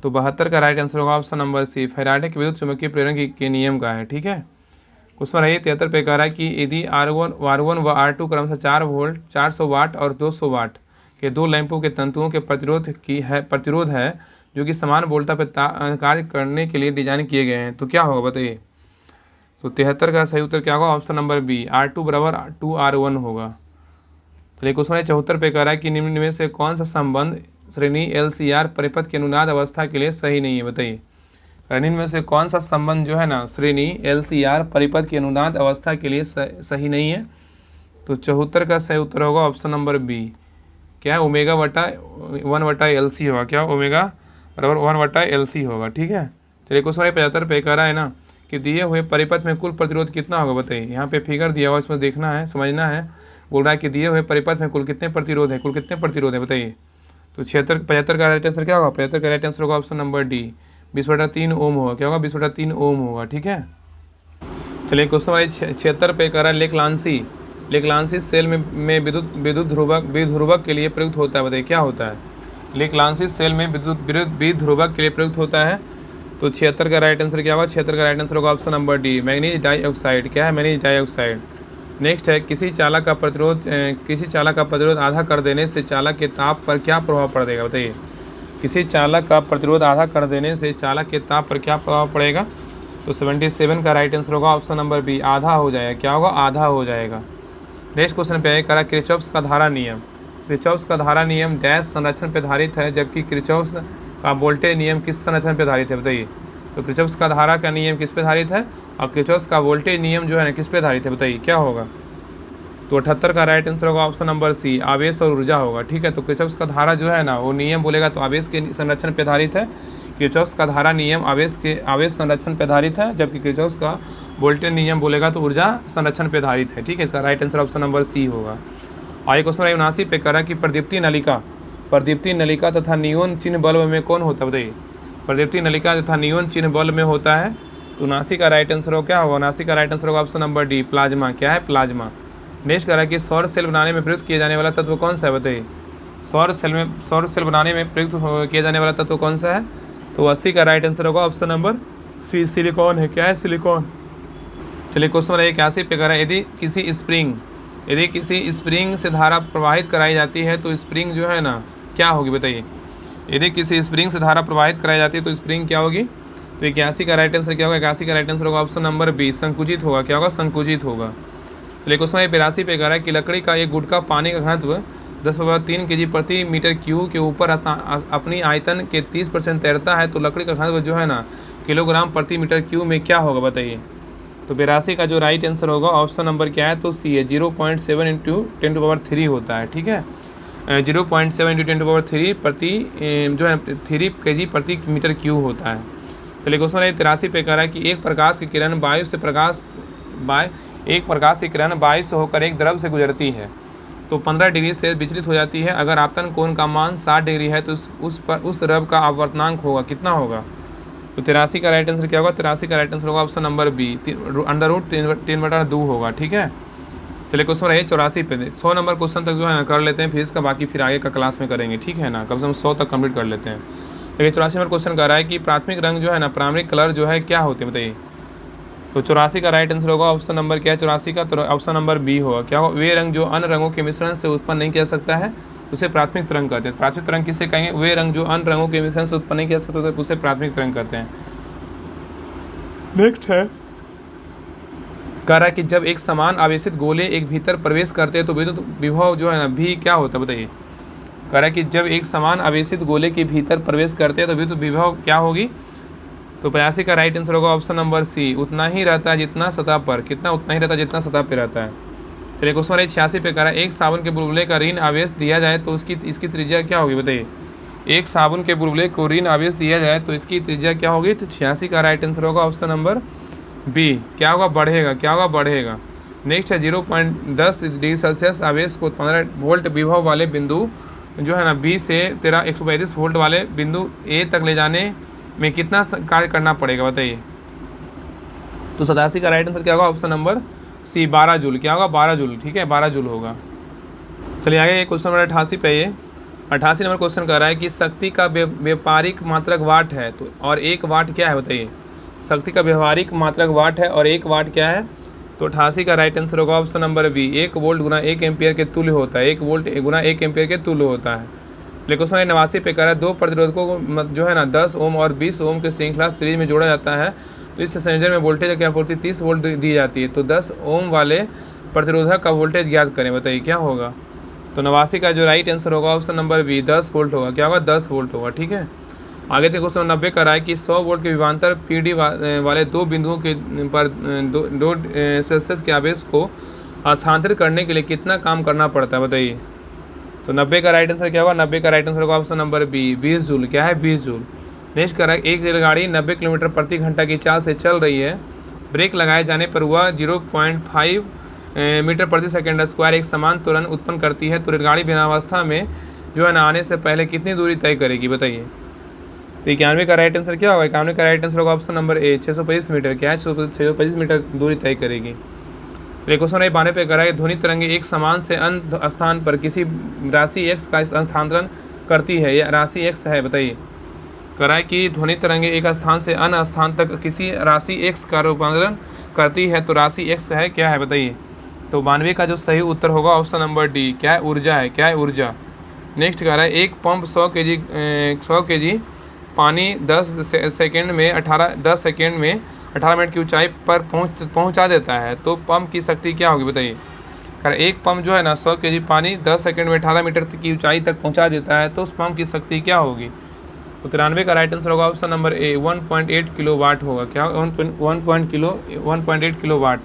तो 72 का राइट आंसर होगा ऑप्शन नंबर सी, फैराडे के विद्युत चुंबकीय प्रेरण के नियम का है। ठीक है। क्वेश्चन रही 73 पे, कह रहा है कि यदि R1 व R2 क्रमशः 4 वोल्ट 400 वाट और 200 वाट के दो लैंपों के तंतुओं के प्रतिरोध है जो कि समान वोल्टा पर कार्य करने के लिए डिजाइन किए गए हैं, तो क्या होगा? बताइए। तो 73 का सही उत्तर क्या होगा? ऑप्शन नंबर बी, R2 बराबर 2R1 होगा। चलिए क्वेश्चन 74 पे, कह रहा है कि निम्न में से कौन सा संबंध श्रेणी LCR परिपथ की अनुनाद अवस्था के लिए सही नहीं है? बताइए। निम्न में से कौन सा संबंध जो है ना श्रेणी LCR परिपथ की अनुनाद अवस्था के लिए सही नहीं है? तो 74 का सही उत्तर होगा ऑप्शन नंबर बी, क्या? ओमेगा बटा 1/LC होगा। क्या? ओमेगा बराबर 1/LC होगा। ठीक है। चलिए क्वेश्चन 75 पे, कह रहा है ना कि दिए हुए परिपथ में कुल प्रतिरोध कितना होगा? बताइए। यहाँ पे फिगर दिया हुआ, इसमें देखना है, समझना है। बोल रहा है कि दिए हुए परिपथ में कुल कितने प्रतिरोध है? कुल कितने प्रतिरोध है? बताइए। तो 75 का राइट आंसर क्या होगा? 75 का राइट आंसर होगा ऑप्शन नंबर डी, 20/3 ओम होगा। क्या होगा? 20/3 ओम होगा। ठीक है। चलिए क्वेश्चन नंबर 76 पे, कह रहा है लेक्लांसी सेल में विद्युत ध्रुवक के लिए प्रयुक्त होता है। बताइए क्या होता है? लेक्लांसी सेल में विद्युत ध्रुवक के लिए प्रयुक्त होता है। तो 76 का राइट आंसर क्या होगा? 76 का राइट आंसर होगा option number D, manganese dioxide. क्या है? Manganese dioxide. नेक्स्ट है, किसी चालक का प्रतिरोध आधा कर देने से चालक के ताप पर क्या प्रभाव पड़ेगा? बताइए। किसी चालक का प्रतिरोध आधा कर देने से चालक के ताप पर क्या प्रभाव पड़ेगा? तो 77 का राइट आंसर होगा ऑप्शन नंबर बी, आधा हो जाएगा। क्या होगा? आधा हो जाएगा। नेक्स्ट क्वेश्चन पे करा किरचॉफ्स का धारा नियम। किरचॉफ्स का धारा नियम डैश संरक्षण पर आधारित है, जबकि किरचॉफ्स का वोल्टेज नियम किस संरक्षण पर आधारित है? बताइए। तो किरचॉफ्स का धारा का नियम किस पे आधारित है और किरचॉफ्स का वोल्टेज नियम जो है ना किस पे आधारित है? बताइए क्या होगा? तो 78 का राइट आंसर होगा ऑप्शन नंबर सी, आवेश और ऊर्जा होगा। ठीक है। तो किरचॉफ्स का धारा जो है ना वो नियम बोलेगा तो आवेश के संरक्षण पर आधारित है। किरचॉफ्स का धारा नियम आवेश संरक्षण पर आधारित है, जबकि किरचॉफ्स का वोल्टेज नियम बोलेगा तो ऊर्जा संरक्षण पर आधारित है। ठीक है। इसका right answer option number C होगा। और क्वेश्चन 79 पे करा कि प्रदीप्ति नलिका तथा नियोन चिन्ह बल्ब में कौन होता है? बताइए। प्रदीप्ति नलिका तथा नियोन चिन्ह बल्ब में होता है। तो 79 का राइट आंसर हो क्या होगा? 79 का राइट आंसर होगा ऑप्शन नंबर डी, प्लाज्मा। क्या है? प्लाज्मा। नेक्स्ट करा कि सौर सेल बनाने में प्रयुक्त किया जाने वाला तत्व कौन सा है? बताइए। सौर सेल बनाने में प्रयुक्त किया जाने वाला तत्व कौन सा है? तो 80 का राइट आंसर होगा ऑप्शन नंबर सी, सिलिकॉन है। क्या है? सिलिकॉन। चलिए क्वेश्चन नंबर 81 पे करा, यदि किसी स्प्रिंग से धारा प्रवाहित कराई जाती है तो स्प्रिंग जो है ना क्या होगी? बताइए। यदि किसी स्प्रिंग से धारा प्रवाहित कराई जाती है तो स्प्रिंग क्या होगी? तो 81 का राइट आंसर क्या होगा? 81 का राइट आंसर होगा ऑप्शन नंबर बी, संकुचित होगा। क्या होगा? संकुचित होगा। चलिए क्वेश्चन 82 पे कह रहा है कि लकड़ी का एक गुटका पानी का घनत्व 10⁻³ kg प्रति मीटर क्यूब के ऊपर अपनी आयतन के 30% तैरता है, तो लकड़ी का घनत्व जो है ना किलोग्राम प्रति मीटर क्यूब में क्या होगा? बताइए। तो 82 का जो राइट आंसर होगा ऑप्शन नंबर क्या है? तो सी है, 0.7 × 10³ होता है। ठीक है। 0.7 × 10³ प्रति जो है 3 kg प्रति मीटर क्यूब होता है। चलिए क्वेश्चन 83 पे कह रहा है कि एक प्रकाश की किरण वायु से होकर एक द्रव से गुजरती है तो 15 डिग्री से विचलित हो जाती है। अगर आपतन कोण का मान 60 डिग्री है तो उस द्रव का अपवर्तनांक होगा कितना होगा? तो 83 का राइट आंसर क्या होगा? 83 का राइट आंसर होगा ऑप्शन नंबर बी, √3/2 होगा। ठीक है। चलिए क्वेश्चन रही 84 पे, 100 नंबर क्वेश्चन तक जो है ना कर लेते हैं, फिर इसका बाकी फिर आगे का क्लास में करेंगे। ठीक है ना, कम से कम 100 तक कंप्लीट कर लेते हैं। देखिए 84 नंबर क्वेश्चन कर रहा है कि प्राथमिक रंग जो है ना, प्राइमरी कलर जो है क्या होते हैं? बताइए। तो 84 का राइट आंसर होगा ऑप्शन नंबर क्या है? 84 का तो ऑप्शन नंबर बी होगा। क्या होगा? वे रंग जो अन्य रंगों के मिश्रण से उत्पन्न नहीं किया सकता है उसे प्राथमिक तरंग कहते हैं। प्राथमिक तरंग किसे कहेंगे? वे रंग जो अन्य रंगों के मिश्रण से उत्पन्न नहीं किया सकते उसे प्राथमिक तरंग कहते हैं। नेक्स्ट है, कह रहा है कि जब एक समान आवेशित गोले एक भीतर प्रवेश करते हैं तो विद्युत विभव जो है ना भी क्या होता है? बताइए। कह रहा है कि जब एक समान आवेशित गोले के भीतर प्रवेश करते हैं तो विद्युत विभव क्या होगी? तो 85 का राइट आंसर होगा ऑप्शन नंबर सी, उतना ही रहता है जितना सतह पर। कितना? उतना ही रहता है जितना सतह पर रहता है। चलिए क्वेश्चन 86 पे कह रहा है एक साबुन के बुलबुले का ऋण आवेश दिया जाए तो इसकी त्रिज्या क्या होगी? बताइए। एक साबुन के बुलबुले को ऋण आवेश दिया जाए तो इसकी त्रिज्या क्या होगी, तो 86 का राइट आंसर होगा ऑप्शन नंबर बी। क्या होगा, बढ़ेगा, क्या होगा, बढ़ेगा। नेक्स्ट है 0.10 डिग्री सेल्सियस आवेश को 15 वोल्ट विभव वाले बिंदु जो है ना बी से 135 वोल्ट वाले बिंदु ए तक ले जाने में कितना कार्य करना पड़ेगा, बताइए। तो 87 का राइट आंसर क्या होगा, ऑप्शन नंबर सी, 12 जूल। क्या होगा, 12 जूल, ठीक है, 12 जूल होगा। चलिए आगे क्वेश्चन नंबर 88 पे, ये 88 नंबर क्वेश्चन कर रहा है कि शक्ति का व्यापारिक मात्रक वाट है, तो और एक वाट क्या है, बताइए। शक्ति का व्यावहारिक मात्रक वाट है और एक वाट क्या है, तो 88 का राइट आंसर होगा ऑप्शन नंबर बी, 1 वोल्ट गुना 1 एम्पियर के तुल्य होता है। 1 वोल्ट गुना 1 एम्पियर के तुल्य होता है। लेकिन क्वेश्चन 89 पे कह रहा है दो प्रतिरोधकों को जो है ना 10 ओम और 20 ओम के श्रृंखला सीरीज में जोड़ा जाता है। इस संयोजन में वोल्टेज की आपूर्ति 30 वोल्ट दी जाती है। तो 10 ओम वाले प्रतिरोधक का वोल्टेज ज्ञात करें, बताइए क्या होगा। तो 89 का जो राइट आंसर होगा ऑप्शन नंबर बी, 10 वोल्ट होगा। क्या होगा, 10 वोल्ट होगा, ठीक है। आगे देखो क्वेश्चन 90 का रहा है कि 100 वोल्ट के विभवांतर पीडी वाले दो बिंदुओं के पर 2 सेल्सियस के आवेश को स्थानांतरित करने के लिए कितना काम करना पड़ता है, बताइए। तो 90 का राइट आंसर क्या होगा, 90 का राइट आंसर होगा ऑप्शन नंबर बी, 20 जूल। क्या है, 20 जूल। नेक्स्ट कर रहा है एक रेलगाड़ी 90 किलोमीटर प्रति घंटा की चाल से चल रही है। ब्रेक लगाए जाने पर वह 0.5 मीटर प्रति सेकेंड स्क्वायर एक समान त्वरण उत्पन्न करती है। तो रेलगाड़ी बिनावस्था में जो है ना आने से पहले कितनी दूरी तय करेगी, बताइए। तो 91 का राइट आंसर क्या होगा, 91 का राइट आंसर होगा ऑप्शन नंबर ए, 625 मीटर। क्या है, 625 मीटर दूरी तय करेगी। तो क्वेश्चन 92 पे करा है ध्वनि तरंगे एक समान से अन्य स्थान पर किसी राशि x का स्थानांतरण करती है, या राशि x है, बताइए। करा है कि ध्वनि तरंगे एक स्थान से अन्य स्थान तक किसी राशि x का रूपांतरण करती है, तो राशि x है, क्या है, बताइए। तो 92 का जो सही उत्तर होगा ऑप्शन नंबर डी, क्या है, ऊर्जा है। क्या है, ऊर्जा। नेक्स्ट कह रहा है एक पंप 100 केजी पानी 10 सेकेंड में 18 मिनट की ऊंचाई पर पहुंचा देता है। तो पंप की शक्ति क्या होगी, बताइए। कह रहा है एक पंप जो है ना 100 केजी पानी 10 सेकेंड में 18 मीटर की ऊंचाई तक पहुंचा देता है, तो उस पंप की शक्ति क्या होगी। तो 93 का राइट आंसर होगा option number A, 1.8 kilowatt होगा। क्या, 1.8 किलो वाट।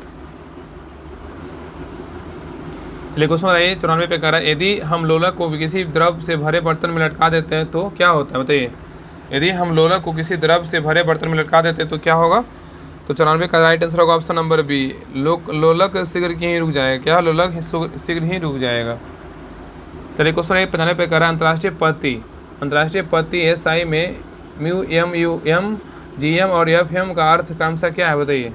चलिए क्वेश्चन रहिए 94 पे कह रहा है यदि हम लोलक को किसी द्रव से भरे बर्तन में लटका देते हैं तो क्या होता है, बताइए। यदि हम लोलक को किसी द्रव से भरे बर्तन में लटका देते हैं तो क्या होगा। तो 94 का राइट आंसर होगा ऑप्शन नंबर बी, लोलक शीघ्र ही रुक जाएगा। क्या, लोलक शीघ्र ही रुक जाएगा। चलिए क्वेश्चन 95 पे कह रहा है अंतर्राष्ट्रीय पत्ती SI में म्यू एम GM और FM का अर्थ क्रमशः क्या है, बताइए।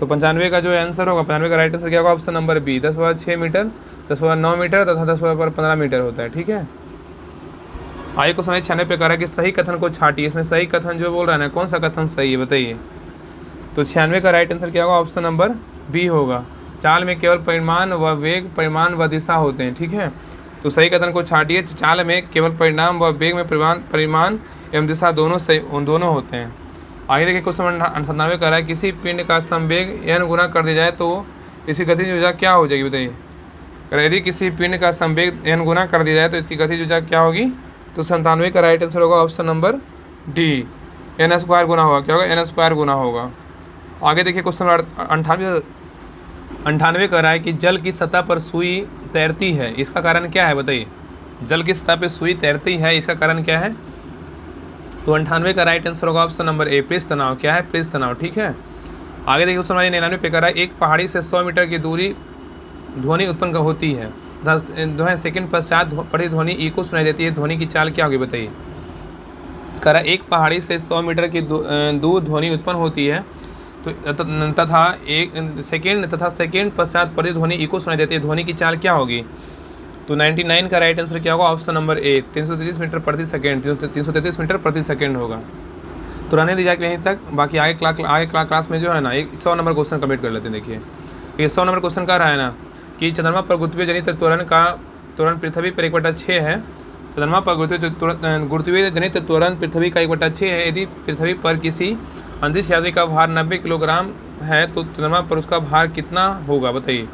तो 95 का जो आंसर होगा, 95 का राइट आंसर क्या होगा, option number B, 10/6 metre, 10/9 metre तथा 10/15 मीटर होता है, ठीक है। आइए क्वेश्चन 96 पे कह रहा है कि सही कथन को छाटिए। इसमें सही कथन जो बोल रहा है ना, कौन सा कथन सही है, बताइए। तो 96 का राइट आंसर क्या होगा, ऑप्शन नंबर बी होगा। चाल में केवल परिमाण व वेग, परिमाण व दिशा होते हैं, ठीक है। तो सही कथन को छाटिए। चाल में केवल परिमाण व वेग में परिमाण एवं दिशा दोनों होते हैं। आगे देखिए क्वेश्चन 98 कर रहा है किसी पिंड का संवेग n गुना कर दिया जाए तो इसकी गतिज ऊर्जा क्या हो जाएगी, बताइए। यदि किसी पिंड का संवेग n गुना कर दिया जाए तो इसकी गतिज ऊर्जा क्या होगी। तो 97 का राइट आंसर होगा ऑप्शन नंबर डी, n² गुना होगा। क्या होगा, n² गुना होगा। आगे देखिए क्वेश्चन 98 कर रहा है कि जल की सतह पर सुई तैरती है, इसका कारण क्या है, बताइए। जल की सतह पर सुई तैरती है, इसका कारण क्या है। तो 98 का राइट आंसर होगा ऑप्शन नंबर ए, पृष्ठ तनाव। क्या है, पृष्ठ तनाव, ठीक है। आगे देखिए क्वेश्चन 99 पे कर रहा है एक पहाड़ी से 100 मीटर की दूरी ध्वनि उत्पन्न होती है, 10 सेकंड पश्चात प्रतिध्वनि इको सुनाई देती है, ध्वनि की चाल क्या होगी, बताइए। कर रहा है एक पहाड़ी से 100 मीटर की दूर ध्वनि उत्पन्न होती है तथा सेकंड पश्चात प्रतिध्वनि इको सुनाई देती है, ध्वनि की चाल क्या होगी। तो 99 का राइट आंसर क्या होगा, ऑप्शन नंबर ए, 333 मीटर प्रति सेकेंड, 333 मीटर प्रति सेकेंड होगा। तो रहने दीजिए यहीं तक, बाकी आगे क्लास में जो है ना 100 नंबर क्वेश्चन कम्प्लीट कर लेते हैं। देखिए ये 100 नंबर क्वेश्चन का रहा है ना कि चंद्रमा पर गुरुत्वीय जनित त्वरण पृथ्वी पर 1/6 है। चंद्रमा पर गुरुत्वीय जनित त्वरण पृथ्वी का 1/6 है। यदि पृथ्वी पर किसी अंतरिक्ष यात्री का भार 90 किलोग्राम है तो चंद्रमा पर उसका भार कितना होगा, बताइए।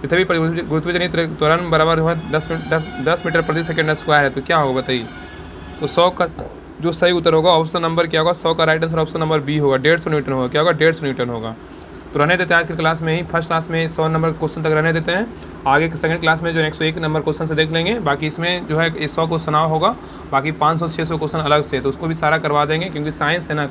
पृथ्वी पर गुरुत्वीय जनित त्वरण बराबर हुआ 10 मीटर प्रति सेकेंड स्क्वायर है, तो क्या होगा, बताइए। तो 100 का जो सही उत्तर होगा ऑप्शन नंबर क्या होगा, 100 का right answer option number B होगा, 150 न्यूटन होगा। क्या होगा, 150 न्यूटन होगा। तो रहने देते हैं आज की क्लास में ही, फर्स्ट क्लास में 100 नंबर क्वेश्चन तक रहने देते हैं। आगे सेकंड क्लास में जो 101 नंबर क्वेश्चन से देख लेंगे। बाकी इसमें जो है 100 क्वेश्चन होगा, बाकी 500-600 क्वेश्चन अलग से, तो उसको भी सारा करवा देंगे, क्योंकि साइंस है ना,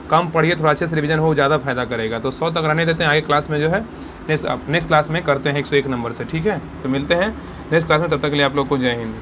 कम पढ़िए, थोड़ा अच्छे से रिवीजन हो, ज़्यादा फायदा करेगा। तो 100 तक रहने देते हैं, आगे क्लास में जो है नेक्स्ट क्लास में करते हैं 101 नंबर से, ठीक है। तो मिलते हैं नेक्स्ट क्लास में, तब तक के लिए आप लोग को जय हिंद।